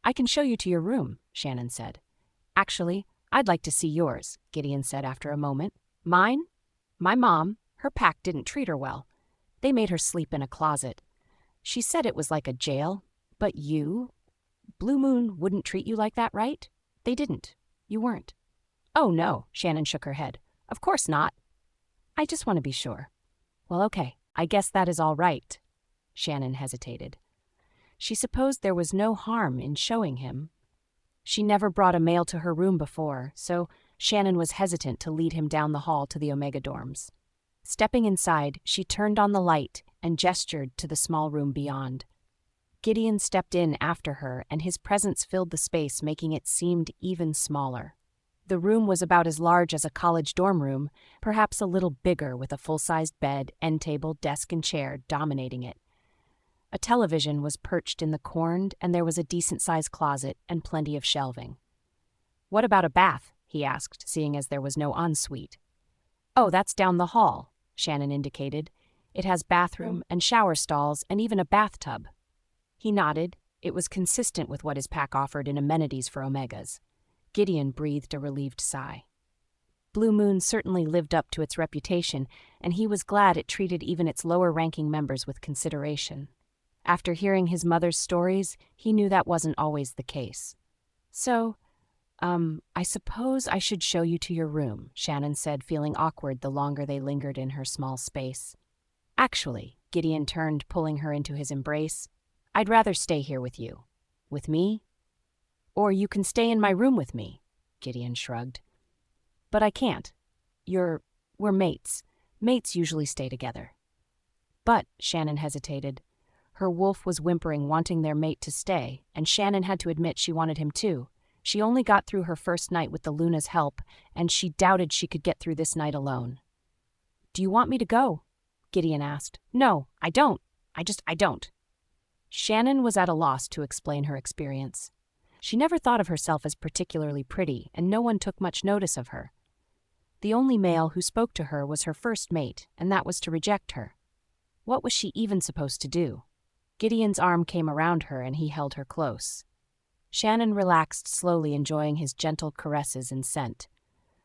I can show you to your room, Shannon said. Actually, I'd like to see yours, Gideon said after a moment. Mine? My mom, her pack didn't treat her well. They made her sleep in a closet. She said it was like a jail, but you? Blue Moon wouldn't treat you like that, right? They didn't. You weren't. Oh, no, Shannon shook her head. Of course not. I just want to be sure. Well, okay, I guess that is all right. Shannon hesitated. She supposed there was no harm in showing him. She never brought a male to her room before, so Shannon was hesitant to lead him down the hall to the Omega dorms. Stepping inside, she turned on the light and gestured to the small room beyond. Gideon stepped in after her, and his presence filled the space, making it seem even smaller. The room was about as large as a college dorm room, perhaps a little bigger, with a full-sized bed, end table, desk, and chair dominating it. A television was perched in the corner, and there was a decent-sized closet and plenty of shelving. What about a bath? He asked, seeing as there was no ensuite. Oh, that's down the hall, Shannon indicated. It has bathroom and shower stalls and even a bathtub. He nodded. It was consistent with what his pack offered in amenities for Omegas. Gideon breathed a relieved sigh. Blue Moon certainly lived up to its reputation, and he was glad it treated even its lower-ranking members with consideration. After hearing his mother's stories, he knew that wasn't always the case. So, I suppose I should show you to your room, Shannon said, feeling awkward the longer they lingered in her small space. Actually, Gideon turned, pulling her into his embrace, I'd rather stay here with you. With me? Or you can stay in my room with me, Gideon shrugged. But I can't. We're mates. Mates usually stay together. But, Shannon hesitated. Her wolf was whimpering, wanting their mate to stay, and Shannon had to admit she wanted him too. She only got through her first night with the Luna's help, and she doubted she could get through this night alone. Do you want me to go? Gideon asked. No, I don't. I don't. Shannon was at a loss to explain her experience. She never thought of herself as particularly pretty, and no one took much notice of her. The only male who spoke to her was her first mate, and that was to reject her. What was she even supposed to do? Gideon's arm came around her, and he held her close. Shannon relaxed slowly, enjoying his gentle caresses and scent.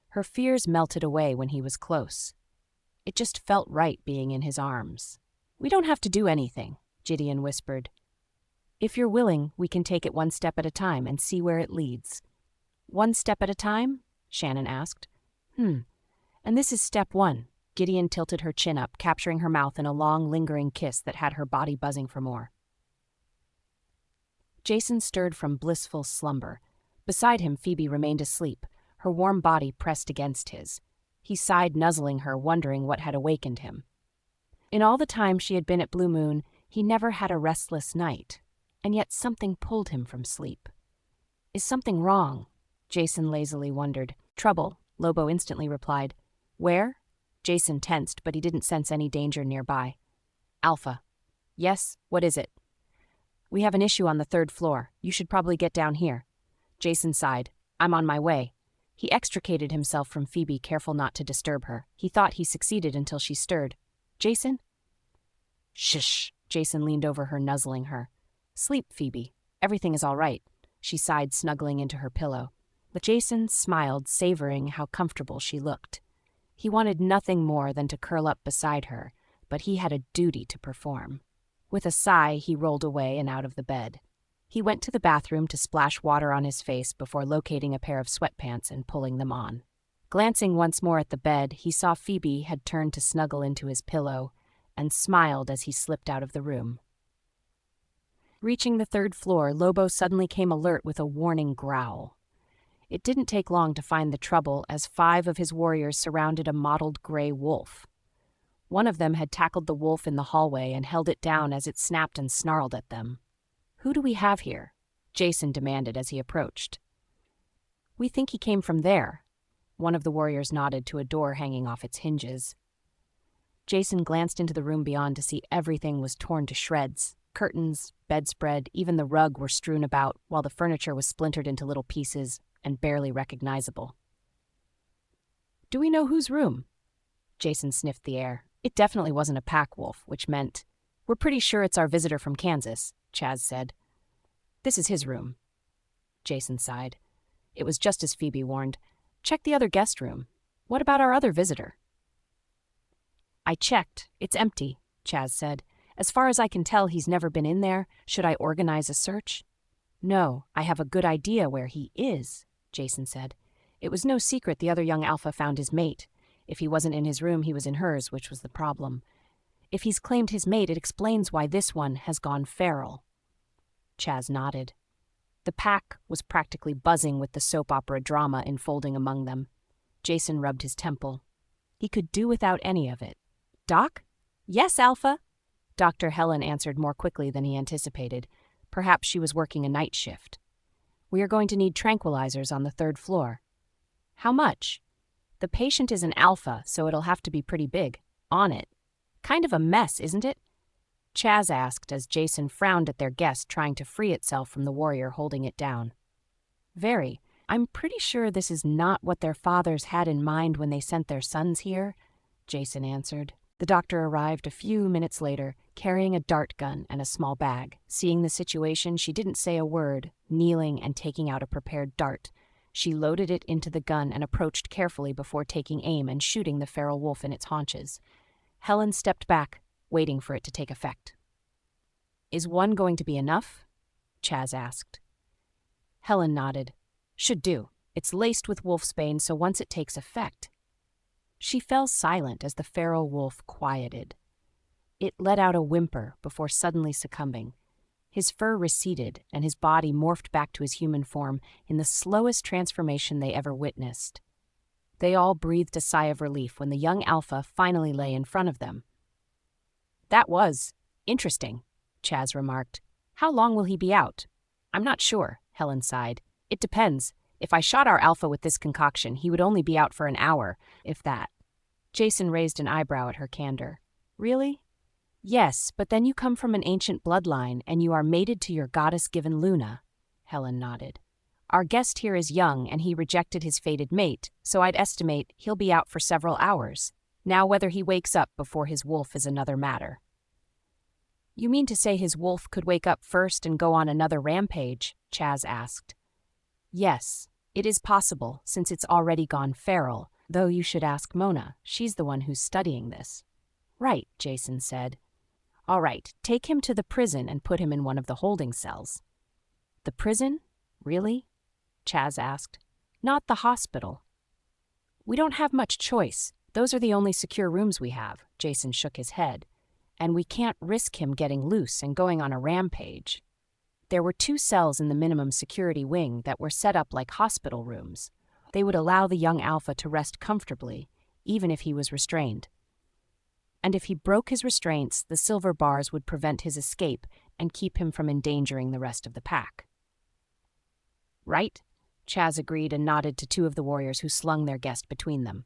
Her fears melted away when he was close. It just felt right being in his arms. We don't have to do anything, Gideon whispered. If you're willing, we can take it one step at a time and see where it leads. One step at a time? Shannon asked. And this is step one. Gideon tilted her chin up, capturing her mouth in a long, lingering kiss that had her body buzzing for more. Jason stirred from blissful slumber. Beside him, Phoebe remained asleep, her warm body pressed against his. He sighed, nuzzling her, wondering what had awakened him. In all the time she had been at Blue Moon, he never had a restless night, and yet something pulled him from sleep. Is something wrong? Jason lazily wondered. Trouble, Lobo instantly replied. Where? Jason tensed, but he didn't sense any danger nearby. Alpha. Yes, what is it? We have an issue on the 3rd floor. You should probably get down here. Jason sighed. I'm on my way. He extricated himself from Phoebe, careful not to disturb her. He thought he succeeded until she stirred. Jason? Shush, Jason leaned over her, nuzzling her. Sleep, Phoebe. Everything is all right, she sighed, snuggling into her pillow. But Jason smiled, savoring how comfortable she looked. He wanted nothing more than to curl up beside her, but he had a duty to perform. With a sigh, he rolled away and out of the bed. He went to the bathroom to splash water on his face before locating a pair of sweatpants and pulling them on. Glancing once more at the bed, he saw Phoebe had turned to snuggle into his pillow and smiled as he slipped out of the room. Reaching the third floor, Lobo suddenly came alert with a warning growl. It didn't take long to find the trouble as 5 of his warriors surrounded a mottled gray wolf. One of them had tackled the wolf in the hallway and held it down as it snapped and snarled at them. "Who do we have here?" Jason demanded as he approached. "We think he came from there." One of the warriors nodded to a door hanging off its hinges. Jason glanced into the room beyond to see everything was torn to shreds. Curtains, bedspread, even the rug were strewn about, while the furniture was splintered into little pieces and barely recognizable. "Do we know whose room?" Jason sniffed the air. It definitely wasn't a pack wolf, which meant, "We're pretty sure it's our visitor from Kansas," Chaz said. "This is his room." Jason sighed. It was just as Phoebe warned. "Check the other guest room. What about our other visitor?" "I checked. It's empty," Chaz said. "As far as I can tell, he's never been in there. Should I organize a search?" "No, I have a good idea where he is," Jason said. It was no secret the other young alpha found his mate. If he wasn't in his room, he was in hers, which was the problem. If he's claimed his mate, it explains why this one has gone feral. Chaz nodded. The pack was practically buzzing with the soap opera drama unfolding among them. Jason rubbed his temple. He could do without any of it. "Doc?" "Yes, Alpha." Dr. Helen answered more quickly than he anticipated. Perhaps she was working a night shift. "We are going to need tranquilizers on the 3rd floor." "How much?" "The patient is an alpha, so it'll have to be pretty big. On it." "Kind of a mess, isn't it?" Chaz asked as Jason frowned at their guest trying to free itself from the warrior holding it down. "Very. I'm pretty sure this is not what their fathers had in mind when they sent their sons here," Jason answered. The doctor arrived a few minutes later, carrying a dart gun and a small bag. Seeing the situation, she didn't say a word, kneeling and taking out a prepared dart. She loaded it into the gun and approached carefully before taking aim and shooting the feral wolf in its haunches. Helen stepped back, waiting for it to take effect. "Is one going to be enough?" Chaz asked. Helen nodded. "Should do. It's laced with wolfsbane, so once it takes effect." She fell silent as the feral wolf quieted. It let out a whimper before suddenly succumbing. His fur receded, and his body morphed back to his human form in the slowest transformation they ever witnessed. They all breathed a sigh of relief when the young alpha finally lay in front of them. "That was interesting," Chaz remarked. "How long will he be out?" "I'm not sure," Helen sighed. "It depends. If I shot our alpha with this concoction, he would only be out for an hour, if that." Jason raised an eyebrow at her candor. "Really?" "Yes, but then you come from an ancient bloodline, and you are mated to your goddess-given Luna," Helen nodded. "Our guest here is young, and he rejected his fated mate, so I'd estimate he'll be out for several hours. Now whether he wakes up before his wolf is another matter." "You mean to say his wolf could wake up first and go on another rampage?" Chaz asked. "Yes, it is possible, since it's already gone feral, though you should ask Mona. She's the one who's studying this." "Right," Jason said. "All right, take him to the prison and put him in one of the holding cells." "The prison? Really?" Chaz asked. "Not the hospital." "We don't have much choice. Those are the only secure rooms we have," Jason shook his head. "And we can't risk him getting loose and going on a rampage." There were 2 cells in the minimum security wing that were set up like hospital rooms. They would allow the young alpha to rest comfortably, even if he was restrained. And if he broke his restraints, the silver bars would prevent his escape and keep him from endangering the rest of the pack. "Right," Chaz agreed and nodded to 2 of the warriors who slung their guest between them.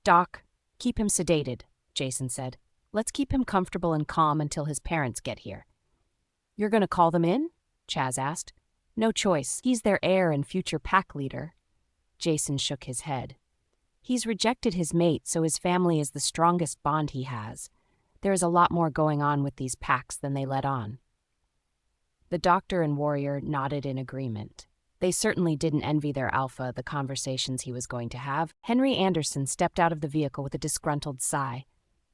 "Doc, keep him sedated," Jason said. "Let's keep him comfortable and calm until his parents get here." "You're going to call them in?" Chaz asked. "No choice. He's their heir and future pack leader." Jason shook his head. "He's rejected his mate, so his family is the strongest bond he has. There is a lot more going on with these packs than they let on. The doctor and warrior nodded in agreement. They certainly didn't envy their alpha the conversations he was going to have. Henry Anderson stepped out of the vehicle with a disgruntled sigh.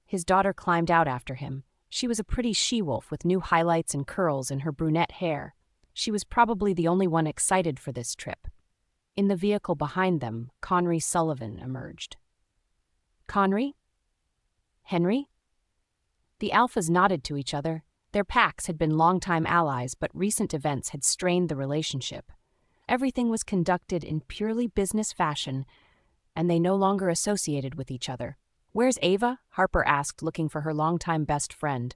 His daughter climbed out after him. She was a pretty she-wolf with new highlights and curls in her brunette hair. She was probably the only one excited for this trip. In the vehicle behind them, Conry Sullivan emerged. Conry? Henry? The alphas nodded to each other. Their packs had been longtime allies, but recent events had strained the relationship. Everything was conducted in purely business fashion, and they no longer associated with each other. "Where's Ava?" Harper asked, looking for her longtime best friend.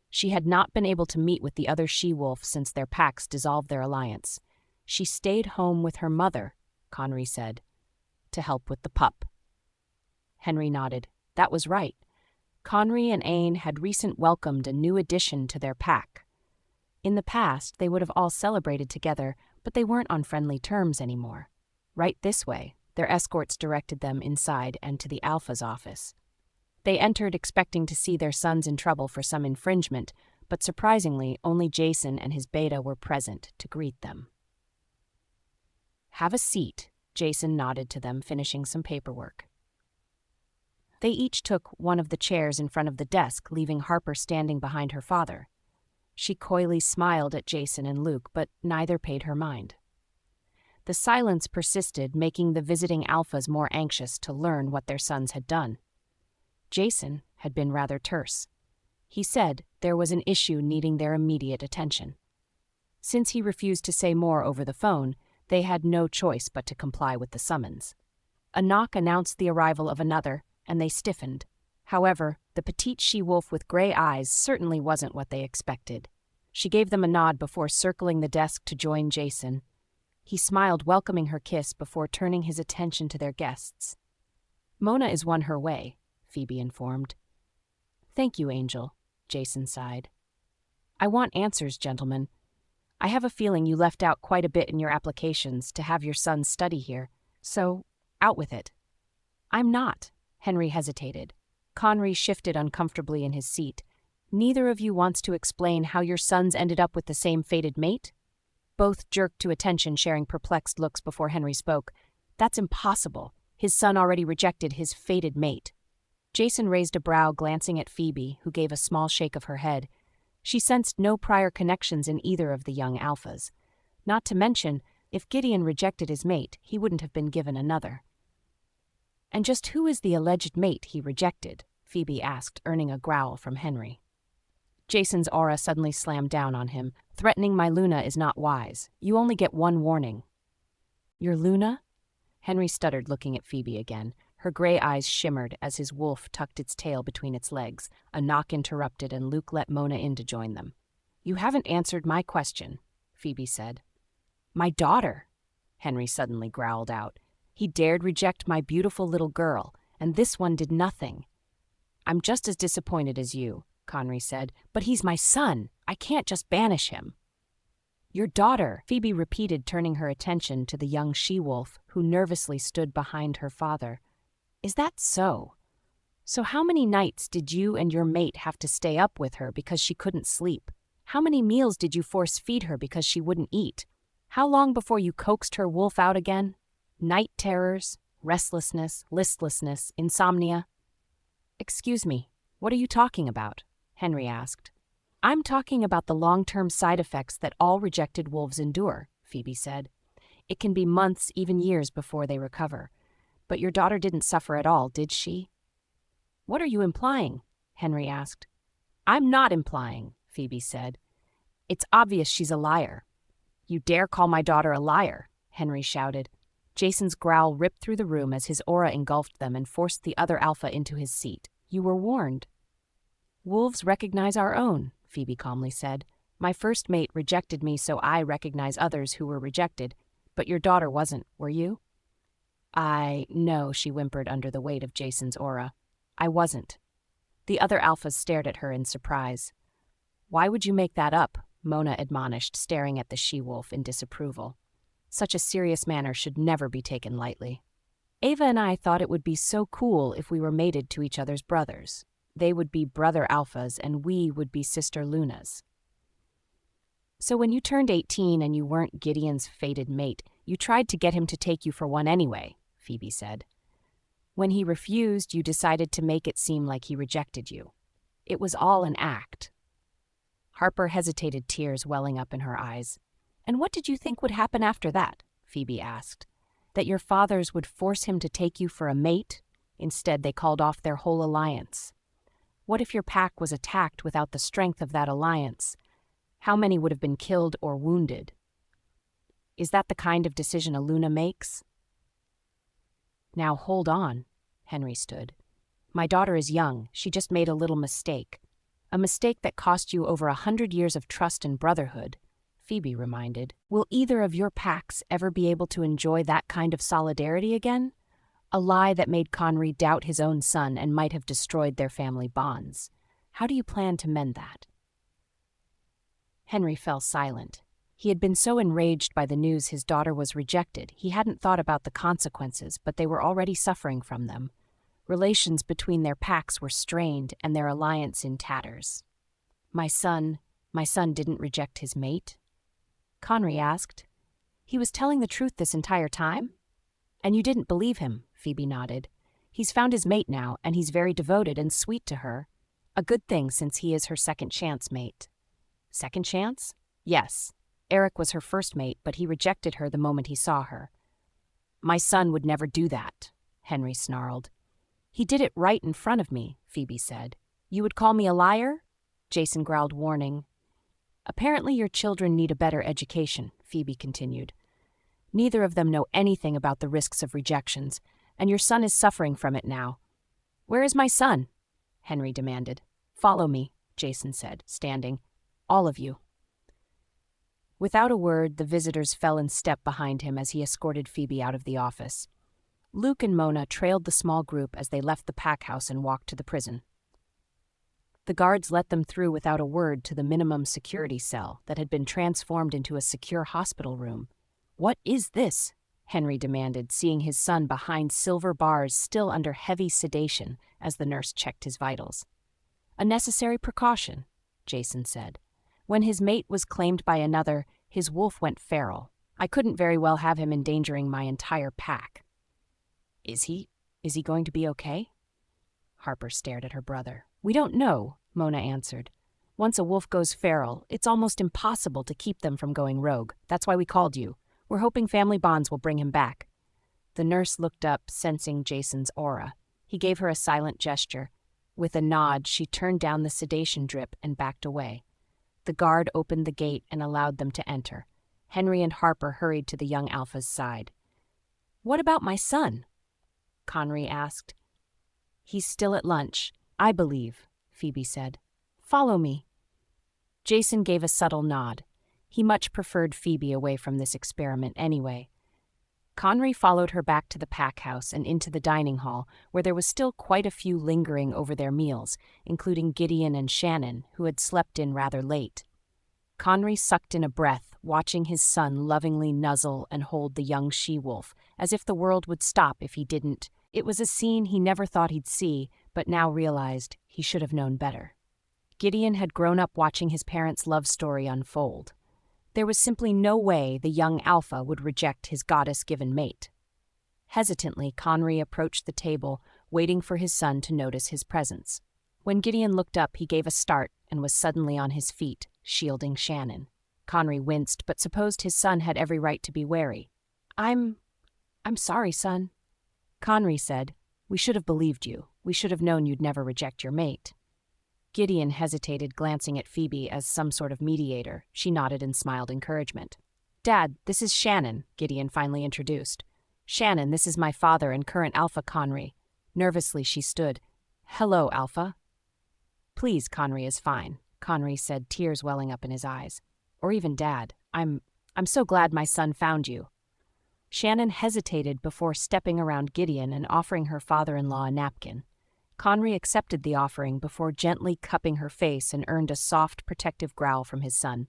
She had not been able to meet with the other she-wolf since their packs dissolved their alliance. "She stayed home with her mother," Conry said, "to help with the pup." Henry nodded. That was right. Conry and Aine had recently welcomed a new addition to their pack. In the past, they would have all celebrated together, but they weren't on friendly terms anymore. Right this way, their escorts directed them inside and to the Alpha's office. They entered expecting to see their sons in trouble for some infringement, but surprisingly, only Jason and his beta were present to greet them. "Have a seat," Jason nodded to them, finishing some paperwork. They each took one of the chairs in front of the desk, leaving Harper standing behind her father. She coyly smiled at Jason and Luke, but neither paid her mind. The silence persisted, making the visiting alphas more anxious to learn what their sons had done. Jason had been rather terse. He said there was an issue needing their immediate attention. Since he refused to say more over the phone, they had no choice but to comply with the summons. A knock announced the arrival of another, and they stiffened. However, the petite she-wolf with gray eyes certainly wasn't what they expected. She gave them a nod before circling the desk to join Jason. He smiled, welcoming her kiss before turning his attention to their guests. "Mona is on her way," Phoebe informed. "Thank you, Angel," Jason sighed. "I want answers, gentlemen. I have a feeling you left out quite a bit in your applications to have your sons study here, so out with it." "I'm not," Henry hesitated. Conry shifted uncomfortably in his seat. "Neither of you wants to explain how your sons ended up with the same fated mate?" Both jerked to attention, sharing perplexed looks before Henry spoke. "That's impossible. His son already rejected his fated mate." Jason raised a brow, glancing at Phoebe, who gave a small shake of her head. She sensed no prior connections in either of the young alphas. Not to mention, if Gideon rejected his mate, he wouldn't have been given another. "And just who is the alleged mate he rejected?" Phoebe asked, earning a growl from Henry. Jason's aura suddenly slammed down on him. "Threatening my Luna is not wise. You only get one warning." "Your Luna?" Henry stuttered, looking at Phoebe again. Her gray eyes shimmered as his wolf tucked its tail between its legs. A knock interrupted, and Luke let Mona in to join them. "You haven't answered my question," Phoebe said. "My daughter," Henry suddenly growled out. "He dared reject my beautiful little girl, and this one did nothing." "I'm just as disappointed as you," Conry said, "but he's my son. I can't just banish him." "Your daughter," Phoebe repeated, turning her attention to the young she-wolf, who nervously stood behind her father. "Is that so? So how many nights did you and your mate have to stay up with her because she couldn't sleep? How many meals did you force feed her because she wouldn't eat? How long before you coaxed her wolf out again? Night terrors, restlessness, listlessness, insomnia." "Excuse me, what are you talking about?" Henry asked. "I'm talking about the long-term side effects that all rejected wolves endure," Phoebe said. "It can be months, even years before they recover. But your daughter didn't suffer at all, did she?" "What are you implying?" Henry asked. "I'm not implying," Phoebe said. "It's obvious she's a liar." "You dare call my daughter a liar?" Henry shouted. Jason's growl ripped through the room as his aura engulfed them and forced the other alpha into his seat. "You were warned." "Wolves recognize our own," Phoebe calmly said. "My first mate rejected me, so I recognize others who were rejected. But your daughter wasn't, were you?" No, she whimpered under the weight of Jason's aura. "I wasn't." The other alphas stared at her in surprise. "Why would you make that up?" Mona admonished, staring at the she-wolf in disapproval. "Such a serious matter should never be taken lightly." "Ava and I thought it would be so cool if we were mated to each other's brothers," They would be brother Alphas and we would be sister Lunas. So when you turned 18 and you weren't Gideon's fated mate, you tried to get him to take you for one anyway, Phoebe said. When he refused, you decided to make it seem like he rejected you. It was all an act. Harper hesitated, tears welling up in her eyes. And what did you think would happen after that? Phoebe asked. That your fathers would force him to take you for a mate? Instead, they called off their whole alliance. What if your pack was attacked without the strength of that alliance? How many would have been killed or wounded? Is that the kind of decision a Luna makes? Now hold on, Henry stood. My daughter is young. She just made a little mistake. A mistake that cost you over 100 years of trust and brotherhood, Phoebe reminded. Will either of your packs ever be able to enjoy that kind of solidarity again? A lie that made Conry doubt his own son and might have destroyed their family bonds. How do you plan to mend that? Henry fell silent. He had been so enraged by the news his daughter was rejected, he hadn't thought about the consequences, but they were already suffering from them. Relations between their packs were strained and their alliance in tatters. My son didn't reject his mate? Conry asked. He was telling the truth this entire time? And you didn't believe him, Phoebe nodded. He's found his mate now, and he's very devoted and sweet to her. A good thing since he is her second chance mate. Second chance? Yes. Eric was her first mate, but he rejected her the moment he saw her. My son would never do that, Henry snarled. He did it right in front of me, Phoebe said. You would call me a liar? Jason growled, warning. Apparently your children need a better education, Phoebe continued. Neither of them know anything about the risks of rejections, and your son is suffering from it now. Where is my son? Henry demanded. Follow me, Jason said, standing. All of you. Without a word, the visitors fell in step behind him as he escorted Phoebe out of the office. Luke and Mona trailed the small group as they left the pack house and walked to the prison. The guards let them through without a word to the minimum security cell that had been transformed into a secure hospital room. What is this? Henry demanded, seeing his son behind silver bars still under heavy sedation as the nurse checked his vitals. A necessary precaution, Jason said. When his mate was claimed by another, his wolf went feral. I couldn't very well have him endangering my entire pack. Is he going to be okay? Harper stared at her brother. We don't know, Mona answered. Once a wolf goes feral, it's almost impossible to keep them from going rogue. That's why we called you. We're hoping family bonds will bring him back. The nurse looked up, sensing Jason's aura. He gave her a silent gesture. With a nod, she turned down the sedation drip and backed away. The guard opened the gate and allowed them to enter. Henry and Harper hurried to the young Alpha's side. What about my son? Conry asked. He's still at lunch, I believe, Phoebe said. Follow me. Jason gave a subtle nod. He much preferred Phoebe away from this experiment anyway. Conry followed her back to the pack house and into the dining hall, where there was still quite a few lingering over their meals, including Gideon and Shannon, who had slept in rather late. Conry sucked in a breath, watching his son lovingly nuzzle and hold the young she-wolf, as if the world would stop if he didn't. It was a scene he never thought he'd see, but now realized he should have known better. Gideon had grown up watching his parents' love story unfold. There was simply no way the young Alpha would reject his goddess-given mate. Hesitantly, Conry approached the table, waiting for his son to notice his presence. When Gideon looked up, he gave a start and was suddenly on his feet, shielding Shannon. Conry winced, but supposed his son had every right to be wary. I'm sorry, son. Conry said, We should have believed you. We should have known you'd never reject your mate. Gideon hesitated, glancing at Phoebe as some sort of mediator. She nodded and smiled encouragement. Dad, this is Shannon, Gideon finally introduced. Shannon, this is my father and current Alpha, Conry. Nervously, she stood. Hello, Alpha. Please, Conry is fine, Conry said, tears welling up in his eyes. Or even Dad. I'm so glad my son found you. Shannon hesitated before stepping around Gideon and offering her father-in-law a napkin. Conry accepted the offering before gently cupping her face and earned a soft, protective growl from his son.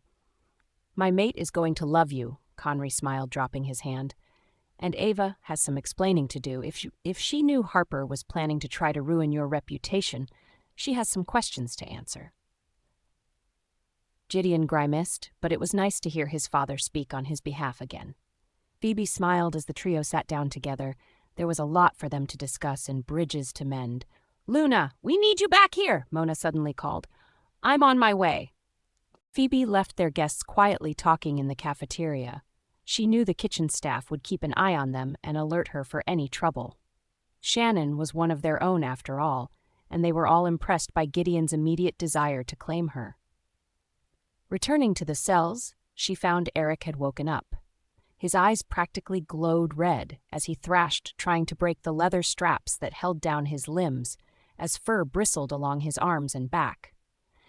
My mate is going to love you, Conry smiled, dropping his hand. And Ava has some explaining to do. If she knew Harper was planning to try to ruin your reputation, She has some questions to answer. Gideon grimaced, but it was nice to hear his father speak on his behalf again. Phoebe smiled as the trio sat down together. There was a lot for them to discuss and bridges to mend. "Luna, we need you back here," Mona suddenly called. "I'm on my way." Phoebe left their guests quietly talking in the cafeteria. She knew the kitchen staff would keep an eye on them and alert her for any trouble. Shannon was one of their own after all, and they were all impressed by Gideon's immediate desire to claim her. Returning to the cells, she found Eric had woken up. His eyes practically glowed red as he thrashed, trying to break the leather straps that held down his limbs, as fur bristled along his arms and back.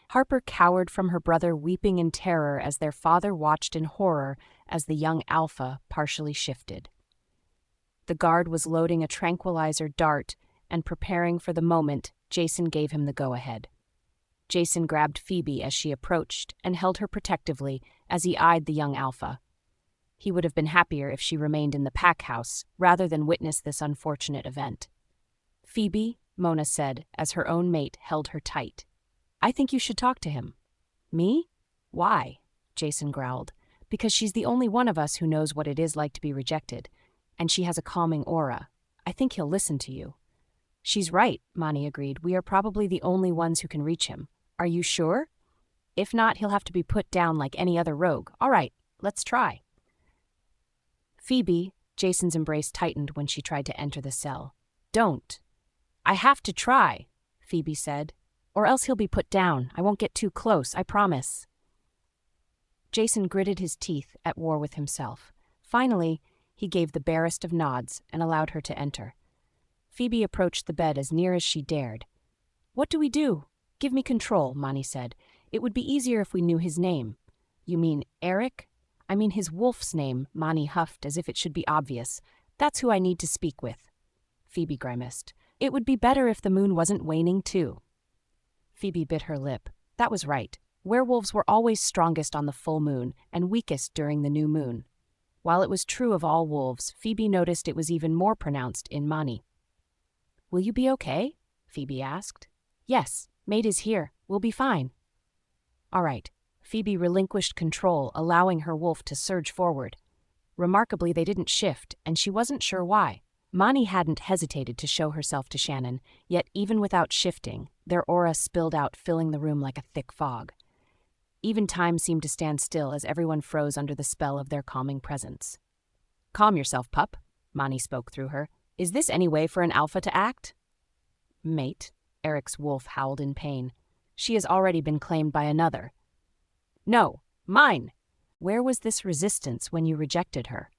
Harper cowered from her brother, weeping in terror as their father watched in horror as the young alpha partially shifted. The guard was loading a tranquilizer dart and preparing for the moment Jason gave him the go-ahead. Jason grabbed Phoebe as she approached and held her protectively as he eyed the young alpha. He would have been happier if she remained in the pack house rather than witness this unfortunate event. "Phoebe," Mona said as her own mate held her tight. "I think you should talk to him." "Me? Why?" Jason growled. "Because she's the only one of us who knows what it is like to be rejected, and she has a calming aura. I think he'll listen to you." "She's right," Mani agreed. "We are probably the only ones who can reach him." "Are you sure? If not, he'll have to be put down like any other rogue. All right, let's try." "Phoebe," Jason's embrace tightened when she tried to enter the cell. "Don't." "I have to try," Phoebe said. "Or else he'll be put down. I won't get too close, I promise." Jason gritted his teeth, at war with himself. Finally, he gave the barest of nods and allowed her to enter. Phoebe approached the bed as near as she dared. "What do we do?" "Give me control," Mani said. "It would be easier if we knew his name." "You mean Eric?" "I mean his wolf's name," Mani huffed as if it should be obvious. "That's who I need to speak with." Phoebe grimaced. "It would be better if the moon wasn't waning too." Phoebe bit her lip. That was right. Werewolves were always strongest on the full moon and weakest during the new moon. While it was true of all wolves, Phoebe noticed it was even more pronounced in Mani. "Will you be okay?" Phoebe asked. "Yes, mate is here. We'll be fine." "All right." Phoebe relinquished control, allowing her wolf to surge forward. Remarkably, they didn't shift, and she wasn't sure why. Mani hadn't hesitated to show herself to Shannon, yet even without shifting, their aura spilled out, filling the room like a thick fog. Even time seemed to stand still as everyone froze under the spell of their calming presence. "Calm yourself, pup," Mani spoke through her. "Is this any way for an alpha to act?" "Mate," Eric's wolf howled in pain. "She has already been claimed by another." "No, mine!" "Where was this resistance when you rejected her?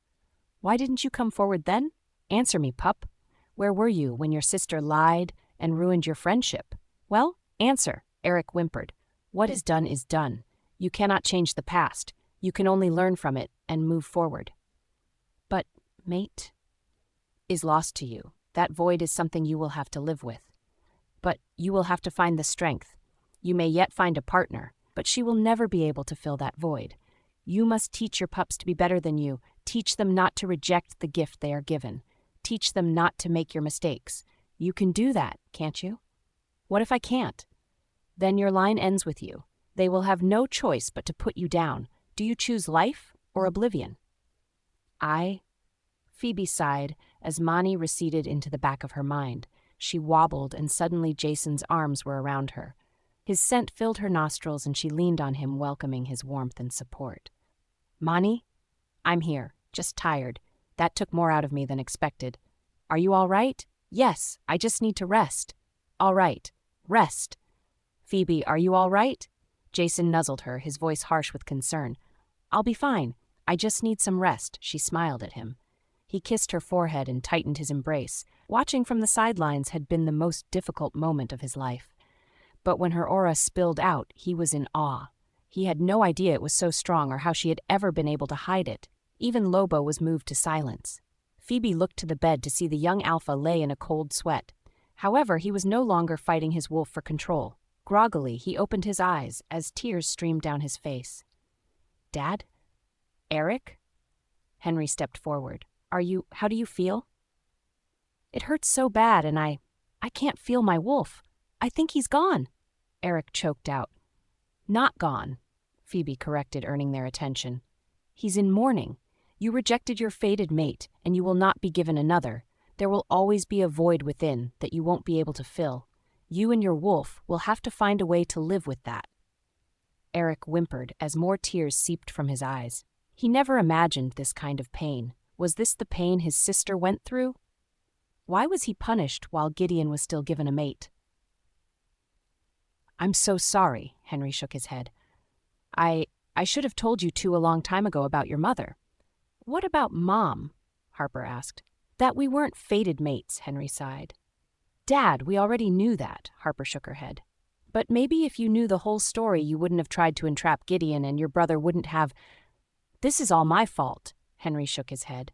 Why didn't you come forward then? Answer me, pup. Where were you when your sister lied and ruined your friendship? Well, answer," Eric whimpered. "What is done is done. You cannot change the past. You can only learn from it and move forward." "But, mate," "is lost to you. That void is something you will have to live with. But you will have to find the strength. You may yet find a partner, but she will never be able to fill that void. You must teach your pups to be better than you. Teach them not to reject the gift they are given. Teach them not to make your mistakes. You can do that, can't you?" "What if I can't?" "Then your line ends with you. They will have no choice but to put you down. Do you choose life or oblivion?" Phoebe sighed as Mani receded into the back of her mind. She wobbled, and suddenly Jason's arms were around her. His scent filled her nostrils, and she leaned on him, welcoming his warmth and support. "Mani, I'm here, just tired. That took more out of me than expected. Are you all right?" "Yes, I just need to rest." "All right, rest." "Phoebe, are you all right?" Jason nuzzled her, his voice harsh with concern. "I'll be fine. I just need some rest," she smiled at him. He kissed her forehead and tightened his embrace. Watching from the sidelines had been the most difficult moment of his life. But when her aura spilled out, he was in awe. He had no idea it was so strong or how she had ever been able to hide it. Even Lobo was moved to silence. Phoebe looked to the bed to see the young alpha lay in a cold sweat. However, he was no longer fighting his wolf for control. Groggily, he opened his eyes as tears streamed down his face. "Dad? Eric?" Henry stepped forward. How do you feel?" "It hurts so bad, and I can't feel my wolf. I think he's gone, Eric choked out. Not gone, Phoebe corrected, earning their attention. He's in mourning. You rejected your fated mate, and you will not be given another. There will always be a void within that you won't be able to fill. You and your wolf will have to find a way to live with that. Eric whimpered as more tears seeped from his eyes. He never imagined this kind of pain. Was this the pain his sister went through? Why was he punished while Gideon was still given a mate? I'm so sorry, Henry shook his head. I should have told you two a long time ago about your mother. What about Mom? Harper asked. That we weren't fated mates, Henry sighed. Dad, we already knew that, Harper shook her head. But maybe if you knew the whole story, you wouldn't have tried to entrap Gideon and your brother wouldn't have... This is all my fault, Henry shook his head.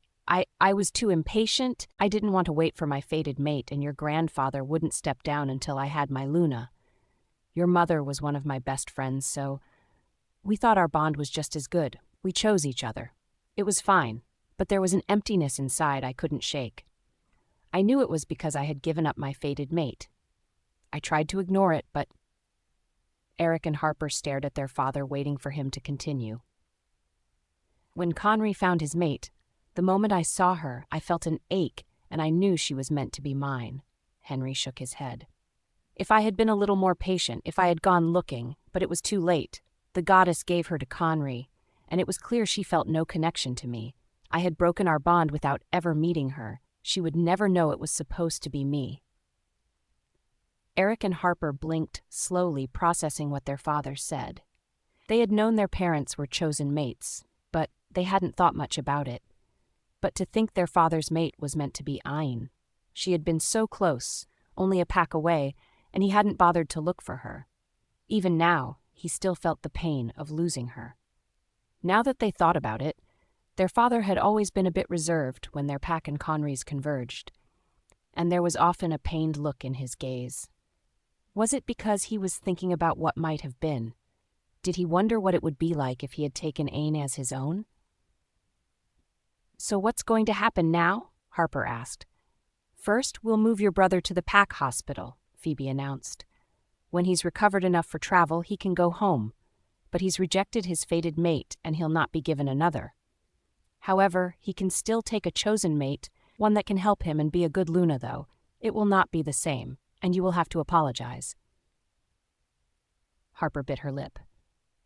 I was too impatient. I didn't want to wait for my fated mate, and your grandfather wouldn't step down until I had my Luna. Your mother was one of my best friends, so we thought our bond was just as good. We chose each other. It was fine, but there was an emptiness inside I couldn't shake. I knew it was because I had given up my fated mate. I tried to ignore it, but... Eric and Harper stared at their father, waiting for him to continue. When Conry found his mate, the moment I saw her, I felt an ache, and I knew she was meant to be mine. Henry shook his head. If I had been a little more patient, if I had gone looking, but it was too late. The goddess gave her to Conry, and it was clear she felt no connection to me. I had broken our bond without ever meeting her. She would never know it was supposed to be me. Eric and Harper blinked, slowly processing what their father said. They had known their parents were chosen mates, but they hadn't thought much about it. But to think their father's mate was meant to be Ayn. She had been so close, only a pack away, and he hadn't bothered to look for her. Even now, he still felt the pain of losing her. Now that they thought about it, their father had always been a bit reserved when their pack and Conry's converged, and there was often a pained look in his gaze. Was it because he was thinking about what might have been? Did he wonder what it would be like if he had taken Ayn as his own? So what's going to happen now? Harper asked. First, we'll move your brother to the pack hospital, Phoebe announced. When he's recovered enough for travel, he can go home. But he's rejected his fated mate, and he'll not be given another. However, he can still take a chosen mate, one that can help him and be a good Luna, though. It will not be the same, and you will have to apologize. Harper bit her lip.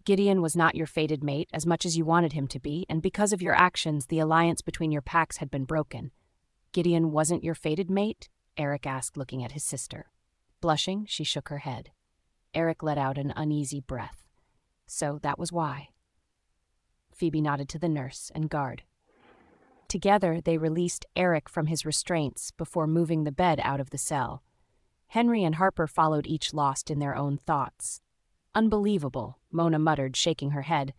Gideon was not your fated mate as much as you wanted him to be, and because of your actions, the alliance between your packs had been broken. Gideon wasn't your fated mate? Eric asked, looking at his sister. Blushing, she shook her head. Eric let out an uneasy breath. So that was why. Phoebe nodded to the nurse and guard. Together, they released Eric from his restraints before moving the bed out of the cell. Henry and Harper followed, each lost in their own thoughts. Unbelievable, Mona muttered, shaking her head.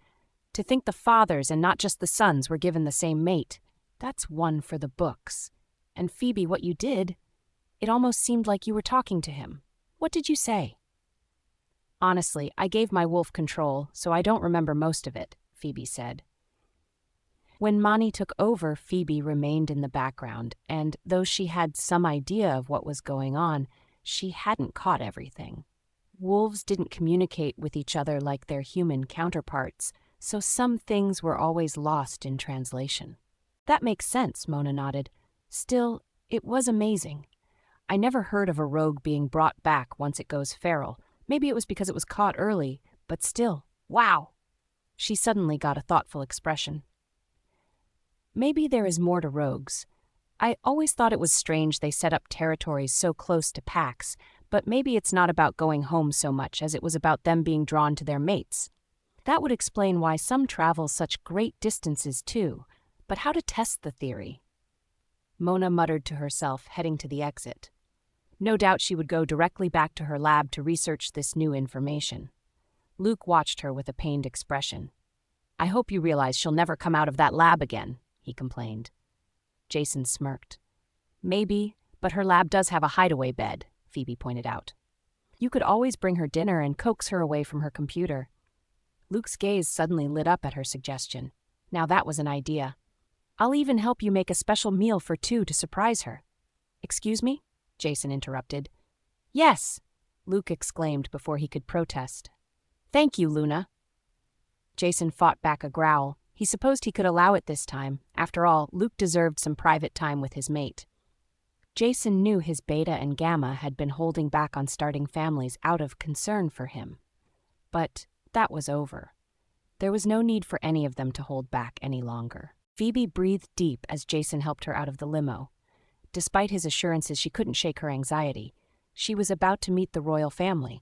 To think the fathers and not just the sons were given the same mate. That's one for the books. And Phoebe, what you did, it almost seemed like you were talking to him. What did you say? Honestly, I gave my wolf control, so I don't remember most of it, Phoebe said. When Mani took over, Phoebe remained in the background, and though she had some idea of what was going on, she hadn't caught everything. Wolves didn't communicate with each other like their human counterparts, so some things were always lost in translation. That makes sense, Mona nodded. Still, it was amazing. I never heard of a rogue being brought back once it goes feral. Maybe it was because it was caught early, but still, wow! She suddenly got a thoughtful expression. Maybe there is more to rogues. I always thought it was strange they set up territories so close to packs, but maybe it's not about going home so much as it was about them being drawn to their mates. That would explain why some travel such great distances too, but how to test the theory? Mona muttered to herself, heading to the exit. No doubt she would go directly back to her lab to research this new information. Luke watched her with a pained expression. I hope you realize she'll never come out of that lab again, he complained. Jason smirked. Maybe, but her lab does have a hideaway bed, Phoebe pointed out. You could always bring her dinner and coax her away from her computer. Luke's gaze suddenly lit up at her suggestion. Now that was an idea. I'll even help you make a special meal for two to surprise her. Excuse me? Jason interrupted. Yes. Luke exclaimed before he could protest. "Thank you, Luna." Jason fought back a growl. He supposed he could allow it this time. After all, Luke deserved some private time with his mate. Jason knew his Beta and Gamma had been holding back on starting families out of concern for him. But that was over. There was no need for any of them to hold back any longer. Phoebe breathed deep as Jason helped her out of the limo. Despite his assurances she couldn't shake her anxiety. She was about to meet the royal family.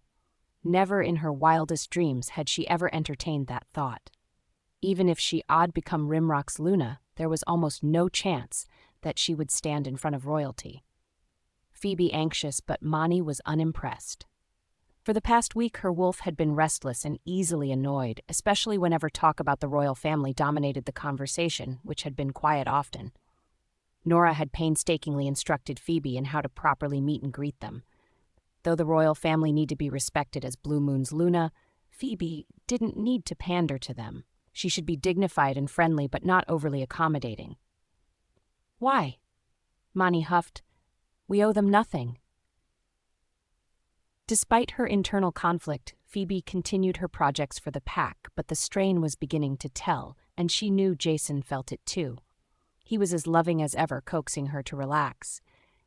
Never in her wildest dreams had she ever entertained that thought. Even if she had become Rimrock's Luna, there was almost no chance that she would stand in front of royalty. Phoebe anxious, but Mani was unimpressed. For the past week, her wolf had been restless and easily annoyed, especially whenever talk about the royal family dominated the conversation, which had been quiet often. Nora had painstakingly instructed Phoebe in how to properly meet and greet them. Though the royal family need to be respected as Blue Moon's Luna, Phoebe didn't need to pander to them. She should be dignified and friendly, but not overly accommodating. "Why?" Mani huffed. "We owe them nothing." Despite her internal conflict, Phoebe continued her projects for the pack, but the strain was beginning to tell, and she knew Jason felt it too. He was as loving as ever, coaxing her to relax.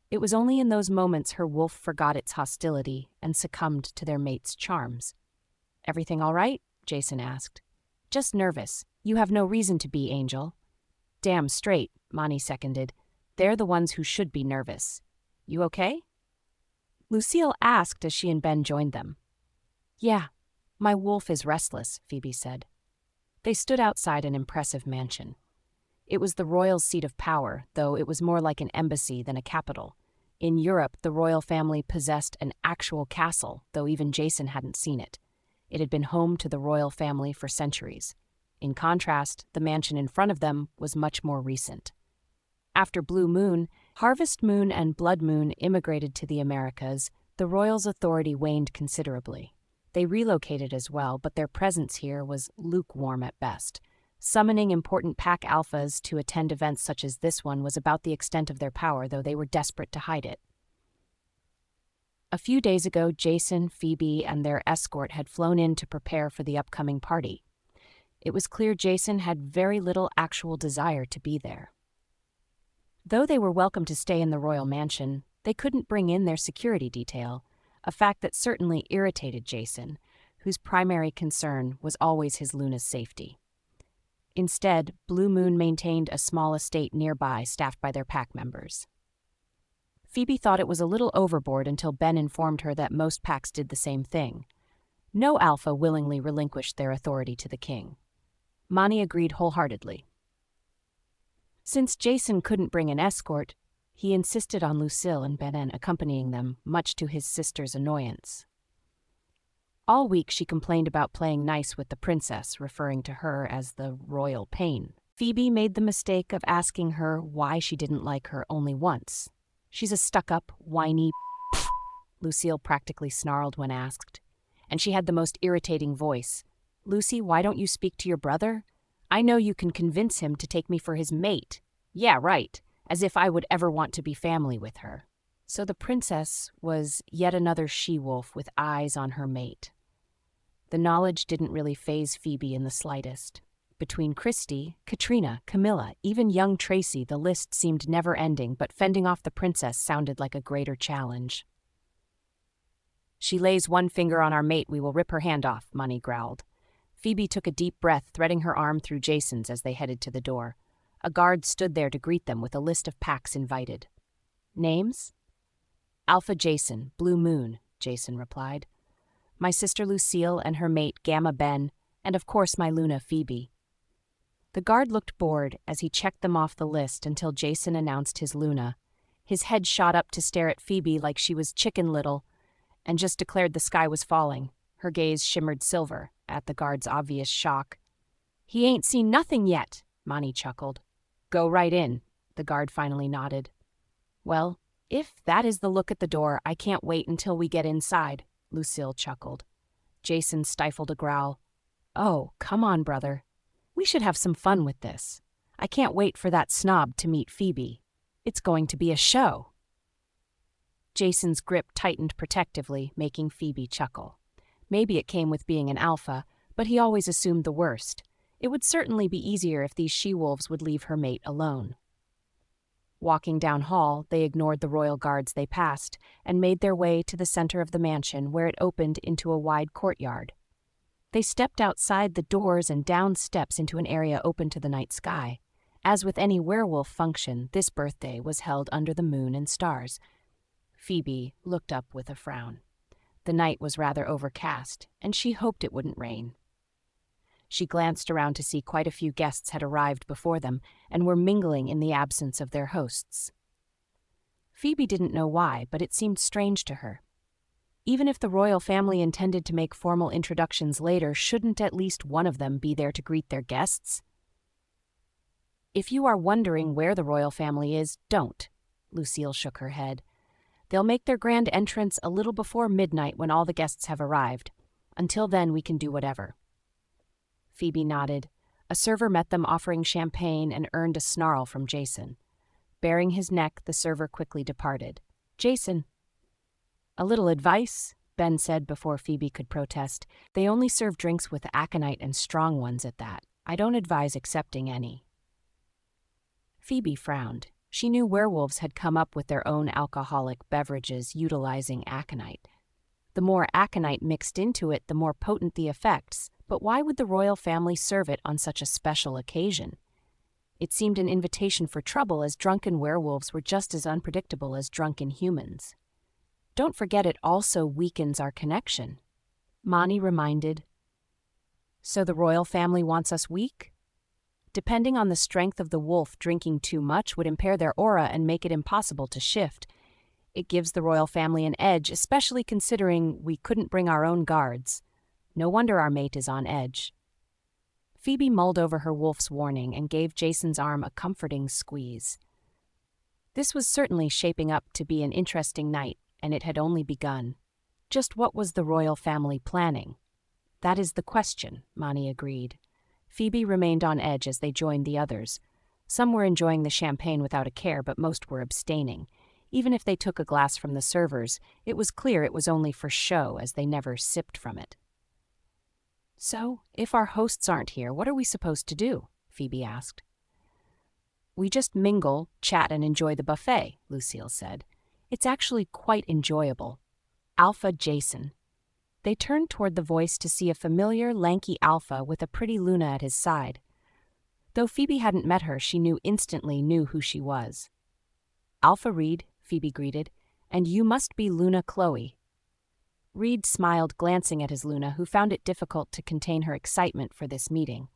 It was only in those moments her wolf forgot its hostility and succumbed to their mate's charms. "Everything all right?" Jason asked. "Just nervous. You have no reason to be, Angel." "Damn straight," Mani seconded. "They're the ones who should be nervous. You okay?" Lucille asked as she and Ben joined them. "Yeah, my wolf is restless," Phoebe said. They stood outside an impressive mansion. It was the royal seat of power, though it was more like an embassy than a capital. In Europe, the royal family possessed an actual castle, though even Jason hadn't seen it. It had been home to the royal family for centuries. In contrast, the mansion in front of them was much more recent. After Blue Moon, Harvest Moon, and Blood Moon immigrated to the Americas, the royals' authority waned considerably. They relocated as well, but their presence here was lukewarm at best. Summoning important pack alphas to attend events such as this one was about the extent of their power, though they were desperate to hide it. A few days ago, Jason, Phoebe, and their escort had flown in to prepare for the upcoming party. It was clear Jason had very little actual desire to be there. Though they were welcome to stay in the royal mansion, they couldn't bring in their security detail, a fact that certainly irritated Jason, whose primary concern was always his Luna's safety. Instead, Blue Moon maintained a small estate nearby staffed by their pack members. Phoebe thought it was a little overboard until Ben informed her that most packs did the same thing. No alpha willingly relinquished their authority to the king. Mani agreed wholeheartedly. Since Jason couldn't bring an escort, he insisted on Lucille and Ben accompanying them, much to his sister's annoyance. All week she complained about playing nice with the princess, referring to her as the royal pain. Phoebe made the mistake of asking her why she didn't like her only once. "She's a stuck-up, whiny Lucille practically snarled when asked. And she had the most irritating voice. "Lucy, why don't you speak to your brother? I know you can convince him to take me for his mate." "Yeah, right. As if I would ever want to be family with her." So the princess was yet another she-wolf with eyes on her mate. The knowledge didn't really faze Phoebe in the slightest. Between Christy, Katrina, Camilla, even young Tracy, the list seemed never-ending, but fending off the princess sounded like a greater challenge. "She lays one finger on our mate, we will rip her hand off," Mani growled. Phoebe took a deep breath, threading her arm through Jason's as they headed to the door. A guard stood there to greet them with a list of packs invited. "Names?" "Alpha Jason, Blue Moon," Jason replied. "My sister Lucille and her mate Gamma Ben, and of course my Luna Phoebe." The guard looked bored as he checked them off the list until Jason announced his Luna. His head shot up to stare at Phoebe like she was Chicken Little, and just declared the sky was falling. Her gaze shimmered silver at the guard's obvious shock. "He ain't seen nothing yet," Mani chuckled. "Go right in," the guard finally nodded. "Well, if that is the look at the door, I can't wait until we get inside," Lucille chuckled. Jason stifled a growl. "Oh, come on, brother. We should have some fun with this. I can't wait for that snob to meet Phoebe. It's going to be a show." Jason's grip tightened protectively, making Phoebe chuckle. Maybe it came with being an alpha, but he always assumed the worst. It would certainly be easier if these she-wolves would leave her mate alone. Walking down hall, they ignored the royal guards they passed and made their way to the center of the mansion, where it opened into a wide courtyard. They stepped outside the doors and down steps into an area open to the night sky. As with any werewolf function, this birthday was held under the moon and stars. Phoebe looked up with a frown. The night was rather overcast, and she hoped it wouldn't rain. She glanced around to see quite a few guests had arrived before them and were mingling in the absence of their hosts. Phoebe didn't know why, but it seemed strange to her. Even if the royal family intended to make formal introductions later, shouldn't at least one of them be there to greet their guests? If you are wondering where the royal family is, don't. Lucille shook her head. They'll make their grand entrance a little before midnight when all the guests have arrived. Until then, we can do whatever. Phoebe nodded. A server met them offering champagne and earned a snarl from Jason. Baring his neck, the server quickly departed. Jason. A little advice, Ben said before Phoebe could protest. They only serve drinks with aconite and strong ones at that. I don't advise accepting any. Phoebe frowned. She knew werewolves had come up with their own alcoholic beverages utilizing aconite. The more aconite mixed into it, the more potent the effects, but why would the royal family serve it on such a special occasion? It seemed an invitation for trouble, as drunken werewolves were just as unpredictable as drunken humans. Don't forget it also weakens our connection, Mani reminded. So the royal family wants us weak? Depending on the strength of the wolf, drinking too much would impair their aura and make it impossible to shift. It gives the royal family an edge, especially considering we couldn't bring our own guards. No wonder our mate is on edge. Phoebe mulled over her wolf's warning and gave Jason's arm a comforting squeeze. This was certainly shaping up to be an interesting night, and it had only begun. Just what was the royal family planning? That is the question, Mani agreed. Phoebe remained on edge as they joined the others. Some were enjoying the champagne without a care, but most were abstaining. Even if they took a glass from the servers, it was clear it was only for show, as they never sipped from it. So, if our hosts aren't here, what are we supposed to do? Phoebe asked. We just mingle, chat, and enjoy the buffet, Lucille said. It's actually quite enjoyable. Alpha Jason. They turned toward the voice to see a familiar, lanky alpha with a pretty Luna at his side. Though Phoebe hadn't met her, she instantly knew who she was. Alpha Reed, Phoebe greeted, and you must be Luna Chloe. Reed smiled, glancing at his Luna, who found it difficult to contain her excitement for this meeting.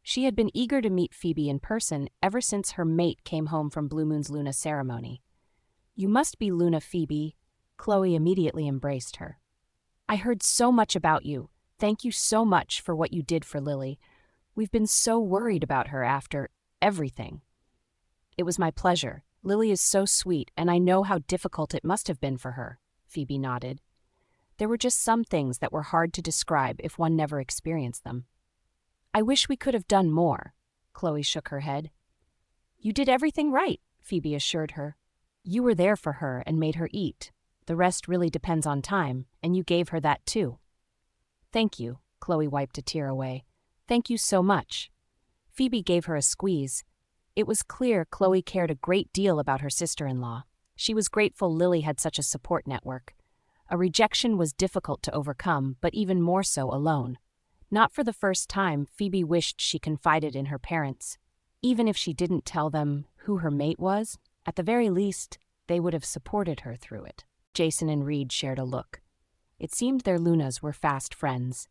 She had been eager to meet Phoebe in person ever since her mate came home from Blue Moon's Luna ceremony. You must be Luna Phoebe. Chloe immediately embraced her. I heard so much about you. Thank you so much for what you did for Lily. We've been so worried about her after everything. It was my pleasure. Lily is so sweet, and I know how difficult it must have been for her, Phoebe nodded. There were just some things that were hard to describe if one never experienced them. I wish we could have done more, Chloe shook her head. You did everything right, Phoebe assured her. You were there for her and made her eat. The rest really depends on time, and you gave her that too. Thank you, Chloe wiped a tear away. Thank you so much. Phoebe gave her a squeeze. It was clear Chloe cared a great deal about her sister-in-law. She was grateful Lily had such a support network. A rejection was difficult to overcome, but even more so alone. Not for the first time, Phoebe wished she confided in her parents. Even if she didn't tell them who her mate was, at the very least, they would have supported her through it. Jason and Reed shared a look. It seemed their Lunas were fast friends.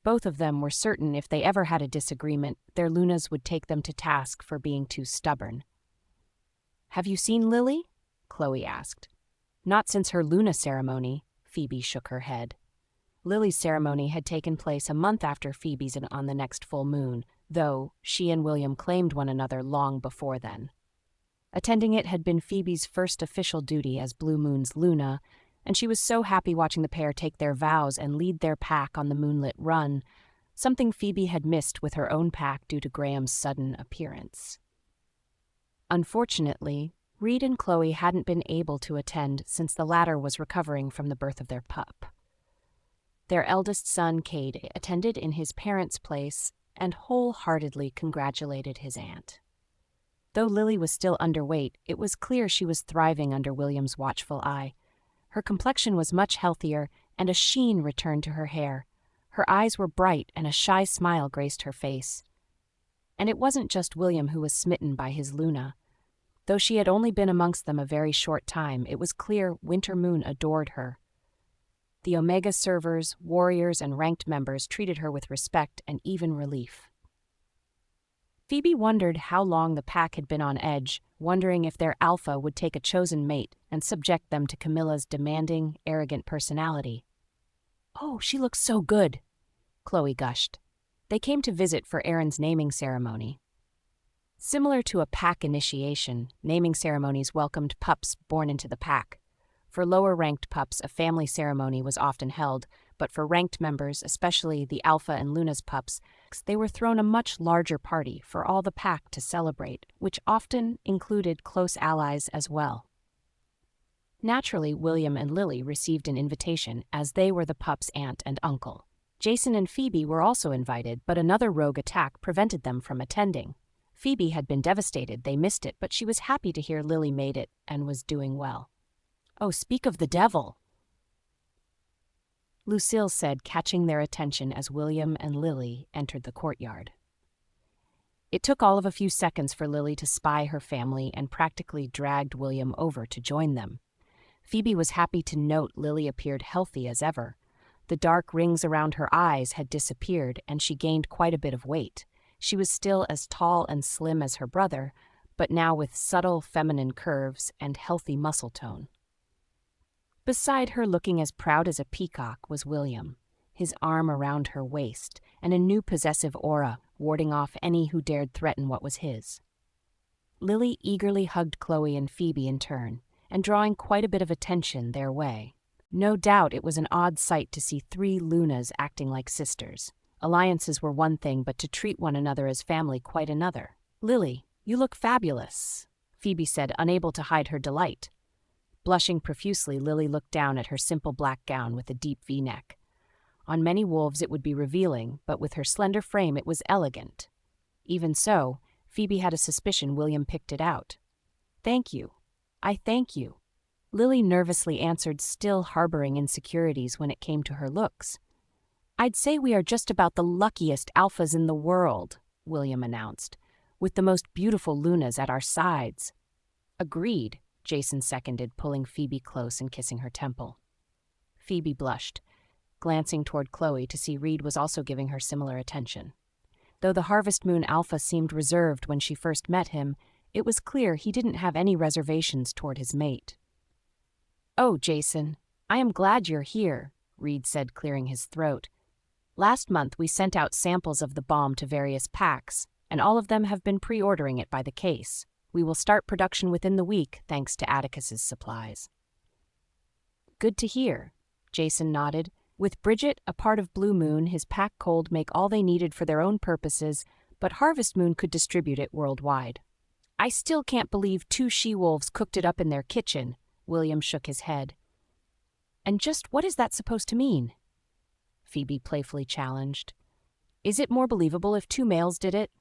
Both of them were certain if they ever had a disagreement, their Lunas would take them to task for being too stubborn. Have you seen Lily? Chloe asked. Not since her Luna ceremony, Phoebe shook her head. Lily's ceremony had taken place a month after Phoebe's and on the next full moon, though she and William claimed one another long before then. Attending it had been Phoebe's first official duty as Blue Moon's Luna, and she was so happy watching the pair take their vows and lead their pack on the moonlit run, something Phoebe had missed with her own pack due to Graham's sudden appearance. Unfortunately, Reed and Chloe hadn't been able to attend since the latter was recovering from the birth of their pup. Their eldest son, Cade, attended in his parents' place and wholeheartedly congratulated his aunt. Though Lily was still underweight, it was clear she was thriving under William's watchful eye. Her complexion was much healthier, and a sheen returned to her hair. Her eyes were bright, and a shy smile graced her face. And it wasn't just William who was smitten by his Luna. Though she had only been amongst them a very short time, it was clear Winter Moon adored her. The Omega servers, warriors, and ranked members treated her with respect and even relief. Phoebe wondered how long the pack had been on edge, wondering if their alpha would take a chosen mate and subject them to Camilla's demanding, arrogant personality. "Oh, she looks so good," Chloe gushed. They came to visit for Aaron's naming ceremony. Similar to a pack initiation, naming ceremonies welcomed pups born into the pack. For lower-ranked pups, a family ceremony was often held, but for ranked members, especially the Alpha and Luna's pups, they were thrown a much larger party for all the pack to celebrate, which often included close allies as well. Naturally, William and Lily received an invitation, as they were the pups' aunt and uncle. Jason and Phoebe were also invited, but another rogue attack prevented them from attending. Phoebe had been devastated, they missed it, but she was happy to hear Lily made it and was doing well. "Oh, speak of the devil," Lucille said, catching their attention as William and Lily entered the courtyard. It took all of a few seconds for Lily to spy her family and practically dragged William over to join them. Phoebe was happy to note Lily appeared healthy as ever. The dark rings around her eyes had disappeared, and she gained quite a bit of weight. She was still as tall and slim as her brother, but now with subtle feminine curves and healthy muscle tone. Beside her, looking as proud as a peacock, was William, his arm around her waist, and a new possessive aura warding off any who dared threaten what was his. Lily eagerly hugged Chloe and Phoebe in turn, and drawing quite a bit of attention their way. No doubt it was an odd sight to see three Lunas acting like sisters. Alliances were one thing, but to treat one another as family quite another. "Lily, you look fabulous," Phoebe said, unable to hide her delight. Blushing profusely, Lily looked down at her simple black gown with a deep V-neck. On many wolves it would be revealing, but with her slender frame it was elegant. Even so, Phoebe had a suspicion William picked it out. "Thank you. I thank you," Lily nervously answered, still harboring insecurities when it came to her looks. "I'd say we are just about the luckiest alphas in the world," William announced, "with the most beautiful Lunas at our sides." "Agreed," Jason seconded, pulling Phoebe close and kissing her temple. Phoebe blushed, glancing toward Chloe to see Reed was also giving her similar attention. Though the Harvest Moon Alpha seemed reserved when she first met him, it was clear he didn't have any reservations toward his mate. "Oh, Jason, I am glad you're here," Reed said, clearing his throat. "Last month we sent out samples of the bomb to various packs, and all of them have been pre-ordering it by the case. We will start production within the week, thanks to Atticus's supplies." "Good to hear," Jason nodded. With Bridget, a part of Blue Moon, his pack cold make all they needed for their own purposes, but Harvest Moon could distribute it worldwide. "I still can't believe 2 she-wolves cooked it up in their kitchen," William shook his head. "And just what is that supposed to mean?" Phoebe playfully challenged. "Is it more believable if 2 males did it?"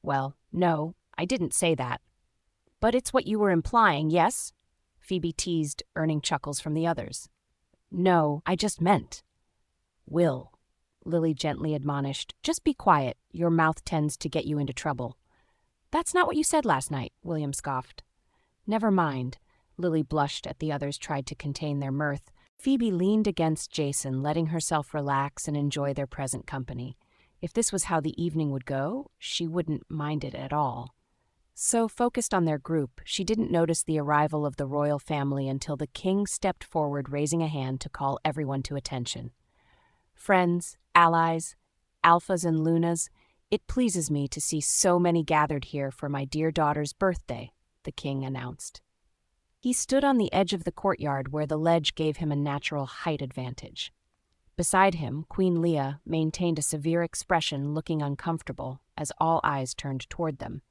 "Well, no, I didn't say that." "But it's what you were implying, yes?" Phoebe teased, earning chuckles from the others. "No, I just meant." "Will," Lily gently admonished, "just be quiet. Your mouth tends to get you into trouble." "That's not what you said last night," William scoffed. "Never mind." Lily blushed at the others tried to contain their mirth. Phoebe leaned against Jason, letting herself relax and enjoy their present company. If this was how the evening would go, she wouldn't mind it at all. So focused on their group, she didn't notice the arrival of the royal family until the king stepped forward, raising a hand to call everyone to attention. "Friends, allies, alphas and lunas, it pleases me to see so many gathered here for my dear daughter's birthday," the king announced. He stood on the edge of the courtyard where the ledge gave him a natural height advantage. Beside him, Queen Leah maintained a severe expression, looking uncomfortable as all eyes turned toward them.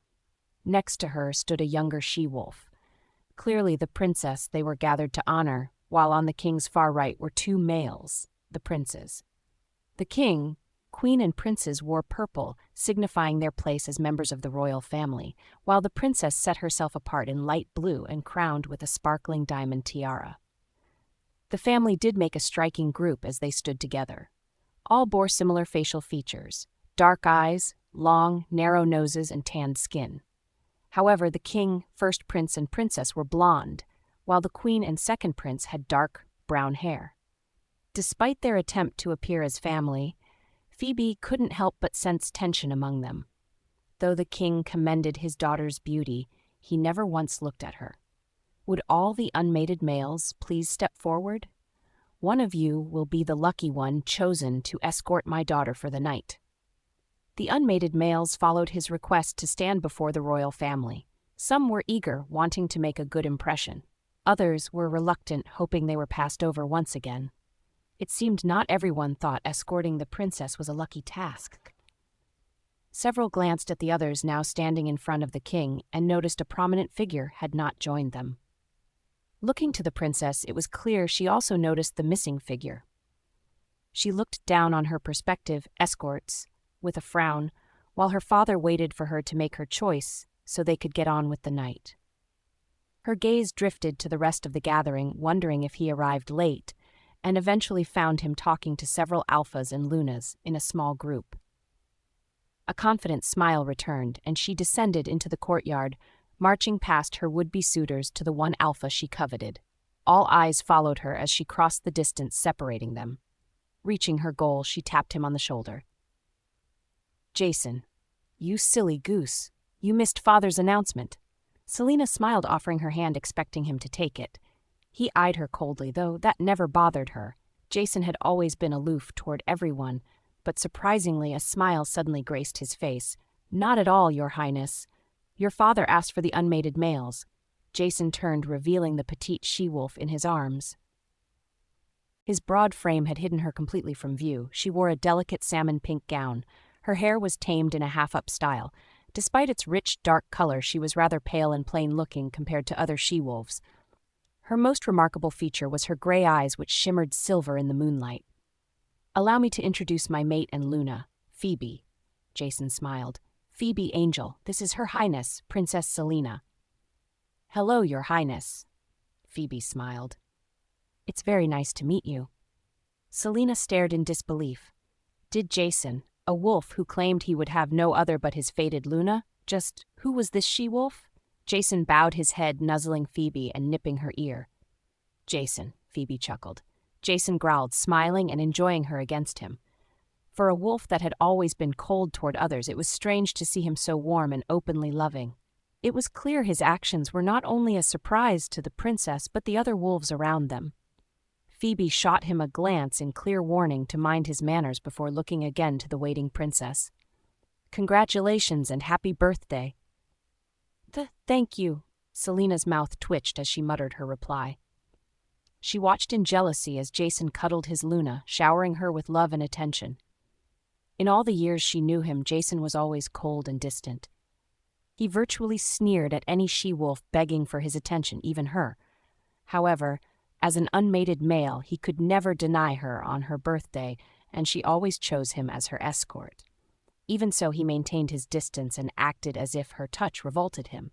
Next to her stood a younger she-wolf. Clearly the princess they were gathered to honor, while on the king's far right were two males, the princes. The king, queen and princes wore purple, signifying their place as members of the royal family, while the princess set herself apart in light blue and crowned with a sparkling diamond tiara. The family did make a striking group as they stood together. All bore similar facial features: dark eyes, long, narrow noses, and tanned skin. However, the king, first prince, and princess were blonde, while the queen and second prince had dark, brown hair. Despite their attempt to appear as family, Phoebe couldn't help but sense tension among them. Though the king commended his daughter's beauty, he never once looked at her. Would all the unmated males please step forward? One of you will be the lucky one chosen to escort my daughter for the night. The unmated males followed his request to stand before the royal family. Some were eager, wanting to make a good impression. Others were reluctant, hoping they were passed over once again. It seemed not everyone thought escorting the princess was a lucky task. Several glanced at the others now standing in front of the king and noticed a prominent figure had not joined them. Looking to the princess, it was clear she also noticed the missing figure. She looked down on her prospective escorts with a frown, while her father waited for her to make her choice so they could get on with the night. Her gaze drifted to the rest of the gathering, wondering if he arrived late, and eventually found him talking to several alphas and lunas in a small group. A confident smile returned, and she descended into the courtyard, marching past her would-be suitors to the one alpha she coveted. All eyes followed her as she crossed the distance separating them. Reaching her goal, she tapped him on the shoulder. "Jason, you silly goose. You missed Father's announcement." Selena smiled, offering her hand, expecting him to take it. He eyed her coldly, though that never bothered her. Jason had always been aloof toward everyone, but surprisingly a smile suddenly graced his face. "Not at all, Your Highness. Your father asked for the unmated males." Jason turned, revealing the petite she-wolf in his arms. His broad frame had hidden her completely from view. She wore a delicate salmon-pink gown. Her hair was tamed in a half-up style. Despite its rich, dark color, she was rather pale and plain-looking compared to other she-wolves. Her most remarkable feature was her gray eyes, which shimmered silver in the moonlight. "Allow me to introduce my mate and Luna, Phoebe." Jason smiled. "Phoebe Angel, this is Her Highness, Princess Selena." "Hello, Your Highness." Phoebe smiled. "It's very nice to meet you." Selena stared in disbelief. Did Jason, a wolf who claimed he would have no other but his fated Luna, who was this she-wolf? Jason bowed his head, nuzzling Phoebe and nipping her ear. "Jason," Phoebe chuckled. Jason growled, smiling and enjoying her against him. For a wolf that had always been cold toward others, it was strange to see him so warm and openly loving. It was clear his actions were not only a surprise to the princess, but the other wolves around them. Phoebe shot him a glance in clear warning to mind his manners before looking again to the waiting princess. "Congratulations and happy birthday." Thank you." Selena's mouth twitched as she muttered her reply. She watched in jealousy as Jason cuddled his Luna, showering her with love and attention. In all the years she knew him, Jason was always cold and distant. He virtually sneered at any she-wolf begging for his attention, even her. However, as an unmated male, he could never deny her on her birthday, and she always chose him as her escort. Even so, he maintained his distance and acted as if her touch revolted him.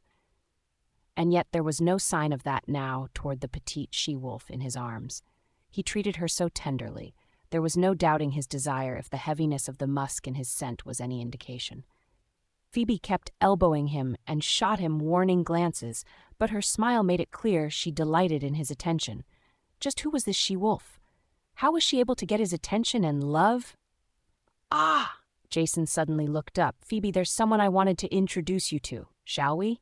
And yet there was no sign of that now toward the petite she-wolf in his arms. He treated her so tenderly. There was no doubting his desire if the heaviness of the musk in his scent was any indication. Phoebe kept elbowing him and shot him warning glances, but her smile made it clear she delighted in his attention. Just who was this she-wolf? How was she able to get his attention and love? "Ah!" Jason suddenly looked up. "Phoebe, there's someone I wanted to introduce you to. Shall we?"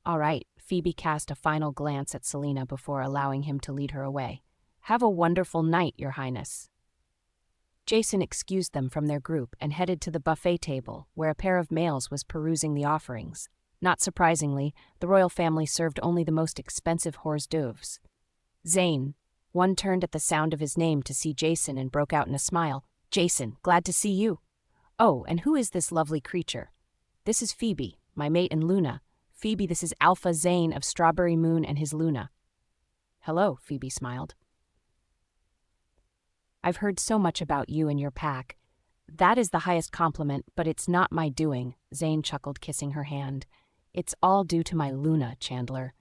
"All right." Phoebe cast a final glance at Selena before allowing him to lead her away. "Have a wonderful night, Your Highness." Jason excused them from their group and headed to the buffet table, where a pair of males was perusing the offerings. Not surprisingly, the royal family served only the most expensive hors d'oeuvres. "Zane." One turned at the sound of his name to see Jason and broke out in a smile. "Jason, glad to see you." "Oh, and who is this lovely creature?" "This is Phoebe, my mate and Luna." Phoebe, this is Alpha Zane of Strawberry Moon and his Luna." "Hello," Phoebe smiled. "I've heard so much about you and your pack. That is the highest compliment, but it's not my doing," Zane chuckled, kissing her hand. "It's all due to my Luna, Chandler."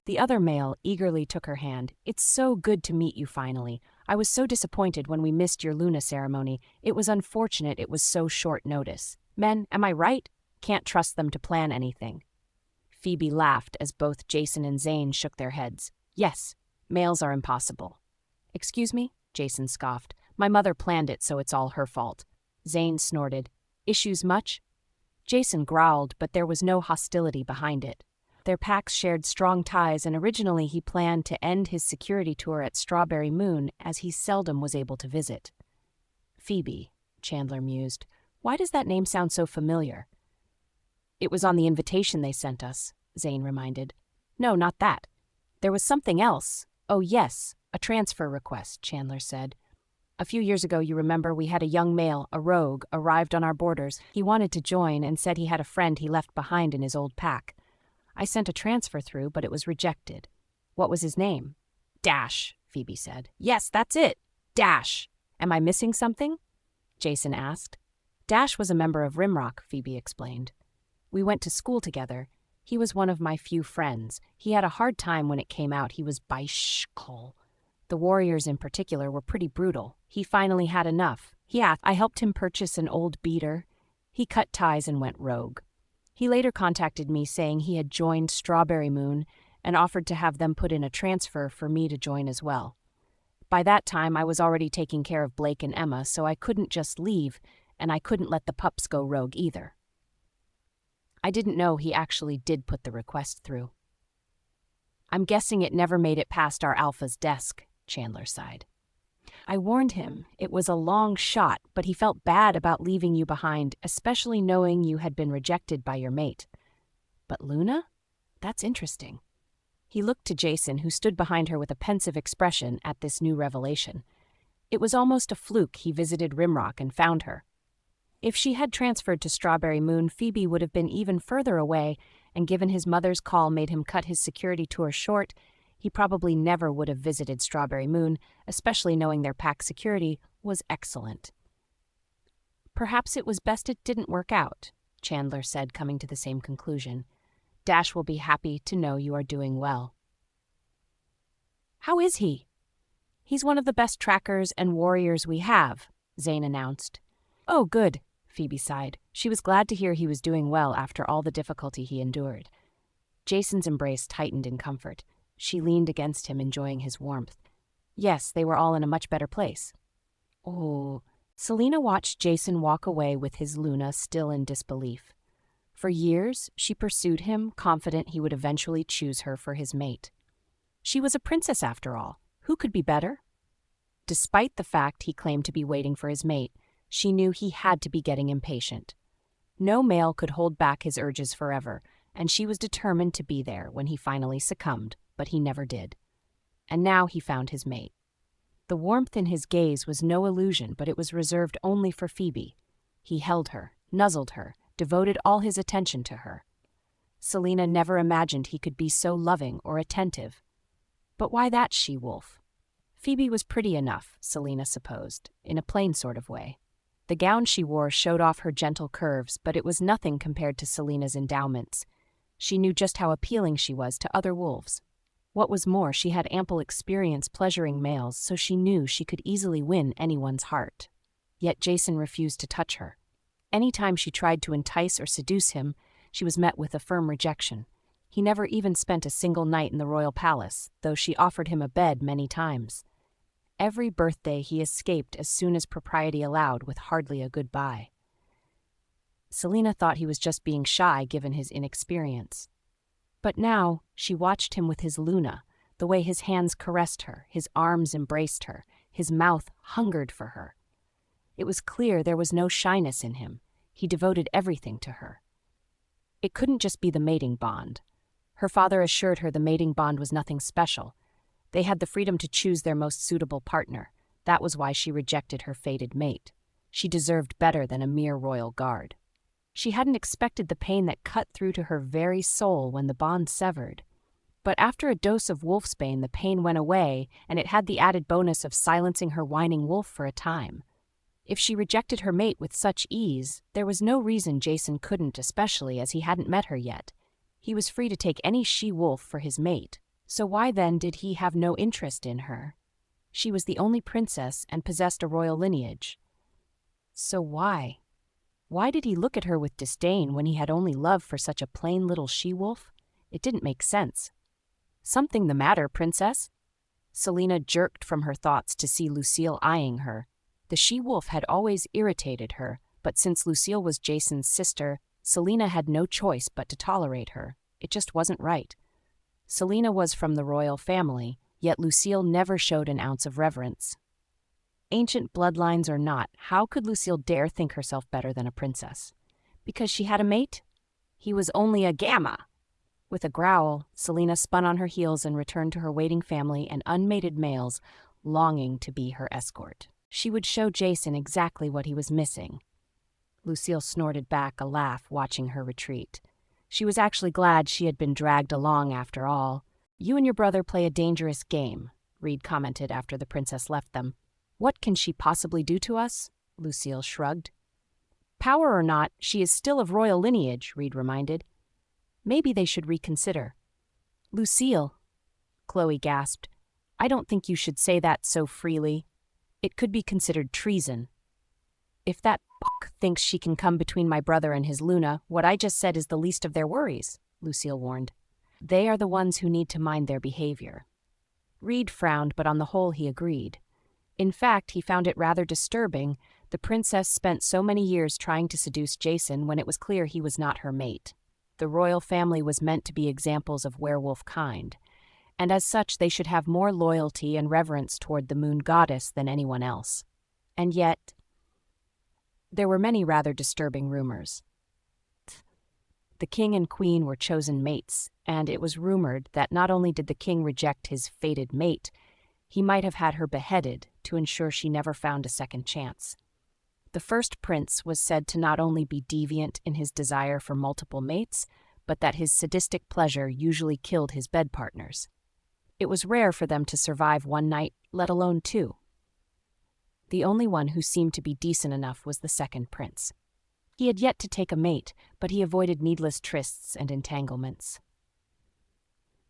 The other male eagerly took her hand. "It's so good to meet you finally. I was so disappointed when we missed your Luna ceremony. It was unfortunate it was so short notice. Men, am I right? Can't trust them to plan anything." Phoebe laughed as both Jason and Zane shook their heads. "Yes, males are impossible." "Excuse me?" Jason scoffed. "My mother planned it, so it's all her fault." Zane snorted. "Issues much?" Jason growled, but there was no hostility behind it. Their packs shared strong ties, and originally he planned to end his security tour at Strawberry Moon, as he seldom was able to visit. "Phoebe," Chandler mused. "Why does that name sound so familiar?" "It was on the invitation they sent us," Zane reminded. "No, not that. There was something else. Oh, yes, a transfer request," Chandler said. "A few years ago, you remember, we had a young male, a rogue, arrived on our borders. He wanted to join and said he had a friend he left behind in his old pack. I sent a transfer through, but it was rejected." "What was his name?" "Dash," Phoebe said. "Yes, that's it. Dash. Am I missing something?" Jason asked. "Dash was a member of Rimrock," Phoebe explained. "We went to school together. He was one of my few friends. He had a hard time when it came out he was bisexual. The warriors in particular were pretty brutal. He finally had enough. I helped him purchase an old beater. He cut ties and went rogue. He later contacted me saying he had joined Strawberry Moon and offered to have them put in a transfer for me to join as well. By that time, I was already taking care of Blake and Emma, so I couldn't just leave, and I couldn't let the pups go rogue either." "I didn't know he actually did put the request through." "I'm guessing it never made it past our Alpha's desk," Chandler sighed. "I warned him. It was a long shot, but he felt bad about leaving you behind, especially knowing you had been rejected by your mate. But Luna? That's interesting." He looked to Jason, who stood behind her with a pensive expression at this new revelation. It was almost a fluke he visited Rimrock and found her. If she had transferred to Strawberry Moon, Phoebe would have been even further away, and given his mother's call made him cut his security tour short, he probably never would have visited Strawberry Moon, especially knowing their pack security was excellent. "Perhaps it was best it didn't work out," Chandler said, coming to the same conclusion. "Dash will be happy to know you are doing well." "How is he?" "He's one of the best trackers and warriors we have," Zane announced. "Oh, good," Phoebe sighed. She was glad to hear he was doing well after all the difficulty he endured. Jason's embrace tightened in comfort. She leaned against him, enjoying his warmth. Yes, they were all in a much better place. "Oh." Selena watched Jason walk away with his Luna still in disbelief. For years, she pursued him, confident he would eventually choose her for his mate. She was a princess after all. Who could be better? Despite the fact he claimed to be waiting for his mate, she knew he had to be getting impatient. No male could hold back his urges forever, and she was determined to be there when he finally succumbed, but he never did. And now he found his mate. The warmth in his gaze was no illusion, but it was reserved only for Phoebe. He held her, nuzzled her, devoted all his attention to her. Selena never imagined he could be so loving or attentive. But why that she-wolf? Phoebe was pretty enough, Selena supposed, in a plain sort of way. The gown she wore showed off her gentle curves, but it was nothing compared to Selena's endowments. She knew just how appealing she was to other wolves. What was more, she had ample experience pleasuring males, so she knew she could easily win anyone's heart. Yet Jason refused to touch her. Anytime she tried to entice or seduce him, she was met with a firm rejection. He never even spent a single night in the royal palace, though she offered him a bed many times. Every birthday he escaped as soon as propriety allowed, with hardly a goodbye. Selena thought he was just being shy given his inexperience. But now she watched him with his Luna, the way his hands caressed her, his arms embraced her, his mouth hungered for her. It was clear there was no shyness in him. He devoted everything to her. It couldn't just be the mating bond. Her father assured her the mating bond was nothing special. They had the freedom to choose their most suitable partner. That was why she rejected her fated mate. She deserved better than a mere royal guard. She hadn't expected the pain that cut through to her very soul when the bond severed. But after a dose of wolfsbane, the pain went away, and it had the added bonus of silencing her whining wolf for a time. If she rejected her mate with such ease, there was no reason Jason couldn't, especially as he hadn't met her yet. He was free to take any she-wolf for his mate, so why then did he have no interest in her? She was the only princess and possessed a royal lineage. So why? Why did he look at her with disdain when he had only love for such a plain little she-wolf? It didn't make sense. "Something the matter, princess?" Selena jerked from her thoughts to see Lucille eyeing her. The she-wolf had always irritated her, but since Lucille was Jason's sister, Selena had no choice but to tolerate her. It just wasn't right. Selena was from the royal family, yet Lucille never showed an ounce of reverence. Ancient bloodlines or not, how could Lucille dare think herself better than a princess? Because she had a mate? He was only a gamma. With a growl, Selena spun on her heels and returned to her waiting family and unmated males, longing to be her escort. She would show Jason exactly what he was missing. Lucille snorted back a laugh, watching her retreat. She was actually glad she had been dragged along after all. "You and your brother play a dangerous game," Reed commented after the princess left them. "What can she possibly do to us?" Lucille shrugged. "Power or not, she is still of royal lineage," Reed reminded. "Maybe they should reconsider." "Lucille," Chloe gasped, "I don't think you should say that so freely. It could be considered treason." "If that thinks she can come between my brother and his Luna, what I just said is the least of their worries," Lucille warned. "They are the ones who need to mind their behavior." Reed frowned, but on the whole he agreed. In fact, he found it rather disturbing. The princess spent so many years trying to seduce Jason when it was clear he was not her mate. The royal family was meant to be examples of werewolf kind, and as such they should have more loyalty and reverence toward the moon goddess than anyone else. And yet, there were many rather disturbing rumors. The king and queen were chosen mates, and it was rumored that not only did the king reject his fated mate, he might have had her beheaded to ensure she never found a second chance. The first prince was said to not only be deviant in his desire for multiple mates, but that his sadistic pleasure usually killed his bed partners. It was rare for them to survive one night, let alone two. The only one who seemed to be decent enough was the second prince. He had yet to take a mate, but he avoided needless trysts and entanglements.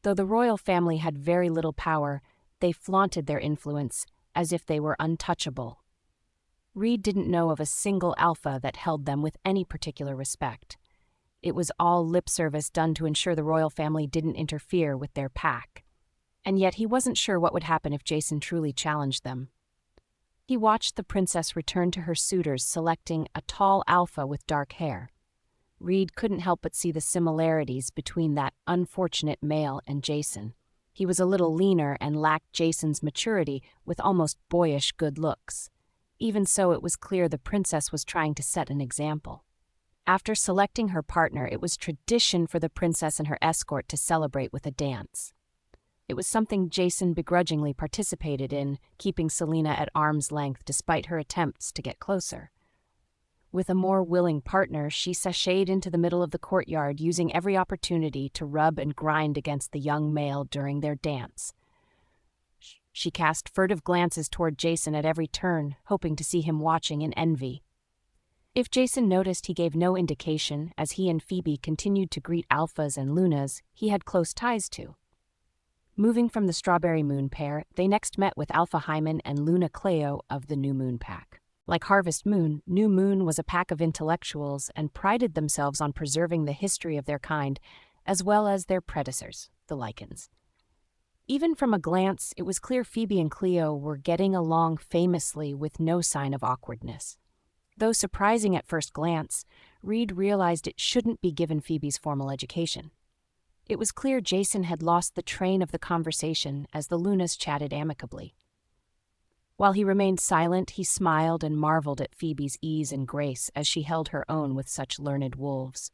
Though the royal family had very little power, they flaunted their influence as if they were untouchable. Reed didn't know of a single alpha that held them with any particular respect. It was all lip service done to ensure the royal family didn't interfere with their pack. And yet he wasn't sure what would happen if Jason truly challenged them. He watched the princess return to her suitors, selecting a tall alpha with dark hair. Reed couldn't help but see the similarities between that unfortunate male and Jason. He was a little leaner and lacked Jason's maturity with almost boyish good looks. Even so, it was clear the princess was trying to set an example. After selecting her partner, it was tradition for the princess and her escort to celebrate with a dance. It was something Jason begrudgingly participated in, keeping Selena at arm's length despite her attempts to get closer. With a more willing partner, she sashayed into the middle of the courtyard, using every opportunity to rub and grind against the young male during their dance. She cast furtive glances toward Jason at every turn, hoping to see him watching in envy. If Jason noticed, he gave no indication, as he and Phoebe continued to greet alphas and lunas he had close ties to. Moving from the Strawberry Moon pair, they next met with Alpha Hymen and Luna Cleo of the New Moon Pack. Like Harvest Moon, New Moon was a pack of intellectuals and prided themselves on preserving the history of their kind, as well as their predecessors, the Lycans. Even from a glance, it was clear Phoebe and Cleo were getting along famously with no sign of awkwardness. Though surprising at first glance, Reed realized it shouldn't be given Phoebe's formal education. It was clear Jason had lost the train of the conversation as the Lunas chatted amicably. While he remained silent, he smiled and marveled at Phoebe's ease and grace as she held her own with such learned wolves.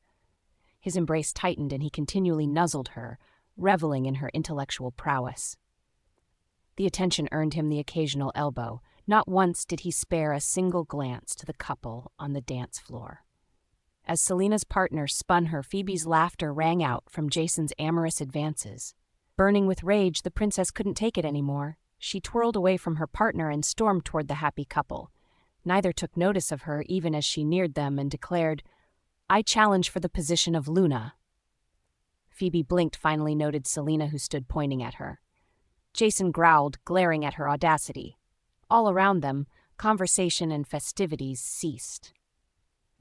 His embrace tightened and he continually nuzzled her, reveling in her intellectual prowess. The attention earned him the occasional elbow. Not once did he spare a single glance to the couple on the dance floor. As Selena's partner spun her, Phoebe's laughter rang out from Jason's amorous advances. Burning with rage, the princess couldn't take it anymore. She twirled away from her partner and stormed toward the happy couple. Neither took notice of her even as she neared them and declared, "I challenge for the position of Luna." Phoebe blinked, finally noted Selena, who stood pointing at her. Jason growled, glaring at her audacity. All around them, conversation and festivities ceased.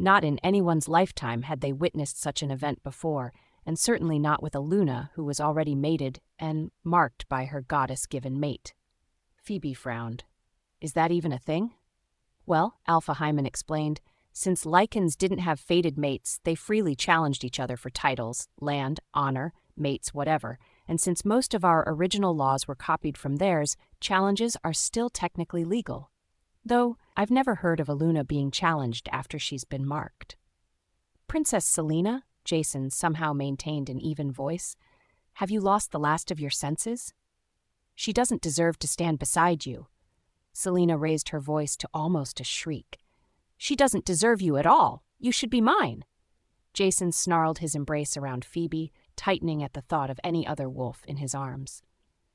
Not in anyone's lifetime had they witnessed such an event before, and certainly not with a Luna who was already mated and marked by her goddess-given mate. Phoebe frowned. "Is that even a thing?" "Well," Alpha Hymen explained, "since Lycans didn't have fated mates, they freely challenged each other for titles, land, honor, mates, whatever, and since most of our original laws were copied from theirs, challenges are still technically legal. Though I've never heard of a Luna being challenged after she's been marked." "Princess Selena," Jason somehow maintained an even voice, "have you lost the last of your senses? She doesn't deserve to stand beside you." Selena raised her voice to almost a shriek. "She doesn't deserve you at all. You should be mine." Jason snarled his embrace around Phoebe, tightening at the thought of any other wolf in his arms.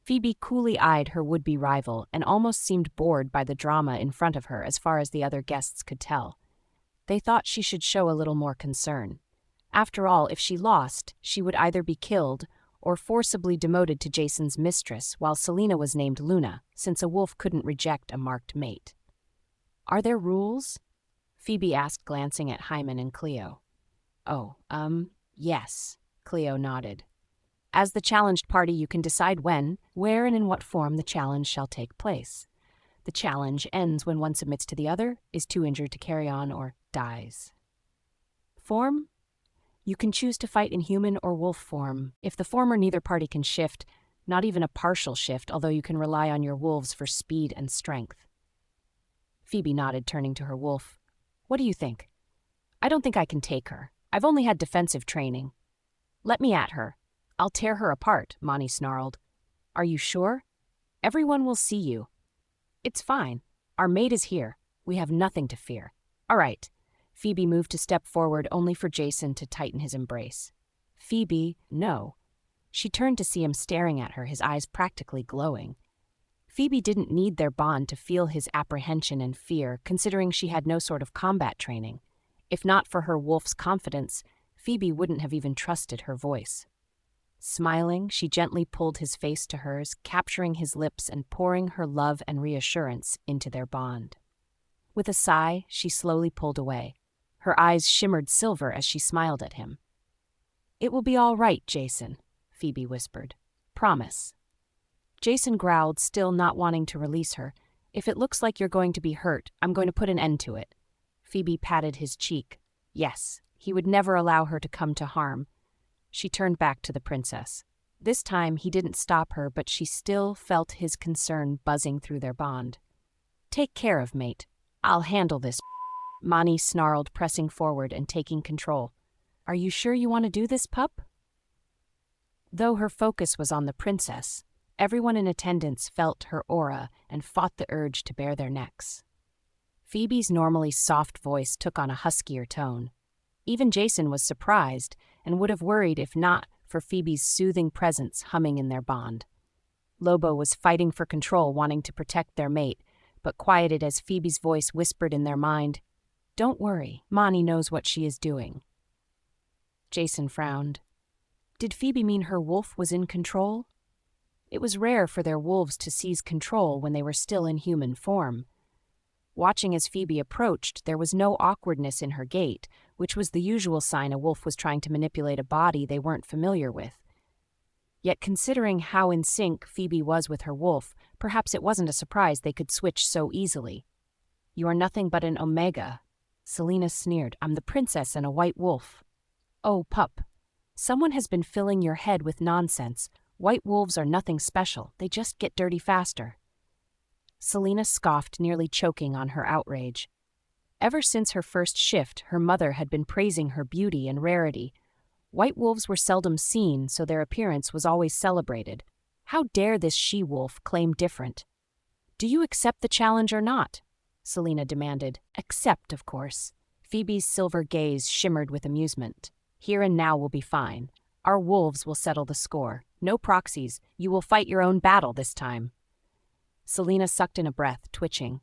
Phoebe coolly eyed her would-be rival and almost seemed bored by the drama in front of her as far as the other guests could tell. They thought she should show a little more concern. After all, if she lost, she would either be killed or forcibly demoted to Jason's mistress, while Selena was named Luna, since a wolf couldn't reject a marked mate. "Are there rules?" Phoebe asked, glancing at Hymen and Cleo. "Oh, yes," Cleo nodded. "As the challenged party, you can decide when, where, and in what form the challenge shall take place. The challenge ends when one submits to the other, is too injured to carry on, or dies. Form? You can choose to fight in human or wolf form. If the former, neither party can shift, not even a partial shift, although you can rely on your wolves for speed and strength." Phoebe nodded, turning to her wolf. "What do you think?" "I don't think I can take her. I've only had defensive training." "Let me at her. I'll tear her apart," Monty snarled. "Are you sure? Everyone will see you." "It's fine. Our mate is here. We have nothing to fear." "All right." Phoebe moved to step forward, only for Jason to tighten his embrace. "Phoebe, no." She turned to see him staring at her, his eyes practically glowing. Phoebe didn't need their bond to feel his apprehension and fear, considering she had no sort of combat training. If not for her wolf's confidence, Phoebe wouldn't have even trusted her voice. Smiling, she gently pulled his face to hers, capturing his lips and pouring her love and reassurance into their bond. With a sigh, she slowly pulled away. Her eyes shimmered silver as she smiled at him. "It will be all right, Jason," Phoebe whispered. "Promise." Jason growled, still not wanting to release her. "If it looks like you're going to be hurt, I'm going to put an end to it." Phoebe patted his cheek. Yes, he would never allow her to come to harm. She turned back to the princess. This time he didn't stop her, but she still felt his concern buzzing through their bond. "Take care of mate. I'll handle this," Mani snarled, pressing forward and taking control. "Are you sure you want to do this, pup?" Though her focus was on the princess, everyone in attendance felt her aura and fought the urge to bare their necks. Phoebe's normally soft voice took on a huskier tone. Even Jason was surprised and would have worried if not for Phoebe's soothing presence humming in their bond. Lobo was fighting for control, wanting to protect their mate, but quieted as Phoebe's voice whispered in their mind, "Don't worry, Mani knows what she is doing." Jason frowned. Did Phoebe mean her wolf was in control? It was rare for their wolves to seize control when they were still in human form. Watching as Phoebe approached, there was no awkwardness in her gait, which was the usual sign a wolf was trying to manipulate a body they weren't familiar with. Yet considering how in sync Phoebe was with her wolf, perhaps it wasn't a surprise they could switch so easily. "You are nothing but an omega," Selena sneered. "I'm the princess and a white wolf." "Oh, pup. Someone has been filling your head with nonsense. White wolves are nothing special. They just get dirty faster." Selena scoffed, nearly choking on her outrage. Ever since her first shift, her mother had been praising her beauty and rarity. White wolves were seldom seen, so their appearance was always celebrated. How dare this she-wolf claim different? "Do you accept the challenge or not?" Selena demanded. "Accept, of course." Phoebe's silver gaze shimmered with amusement. Here and now will be fine. Our wolves will settle the score. No proxies. You will fight your own battle this time. Selena sucked in a breath, twitching.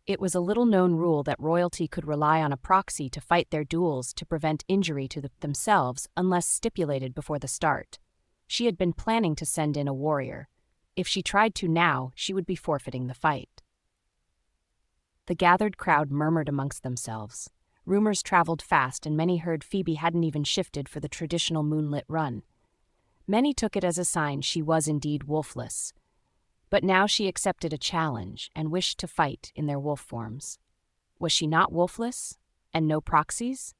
It was a little-known rule that royalty could rely on a proxy to fight their duels to prevent injury to themselves unless stipulated before the start. She had been planning to send in a warrior. If she tried to now, she would be forfeiting the fight. The gathered crowd murmured amongst themselves. Rumors traveled fast, and many heard Phoebe hadn't even shifted for the traditional moonlit run. Many took it as a sign she was indeed wolfless. But now she accepted a challenge and wished to fight in their wolf forms. Was she not wolfless? And no proxies?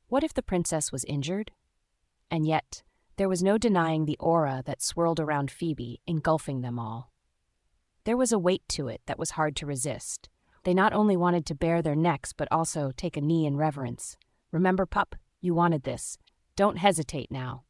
What if the princess was injured? And yet, there was no denying the aura that swirled around Phoebe, engulfing them all. There was a weight to it that was hard to resist. They not only wanted to bare their necks, but also take a knee in reverence. Remember, pup, you wanted this. Don't hesitate now.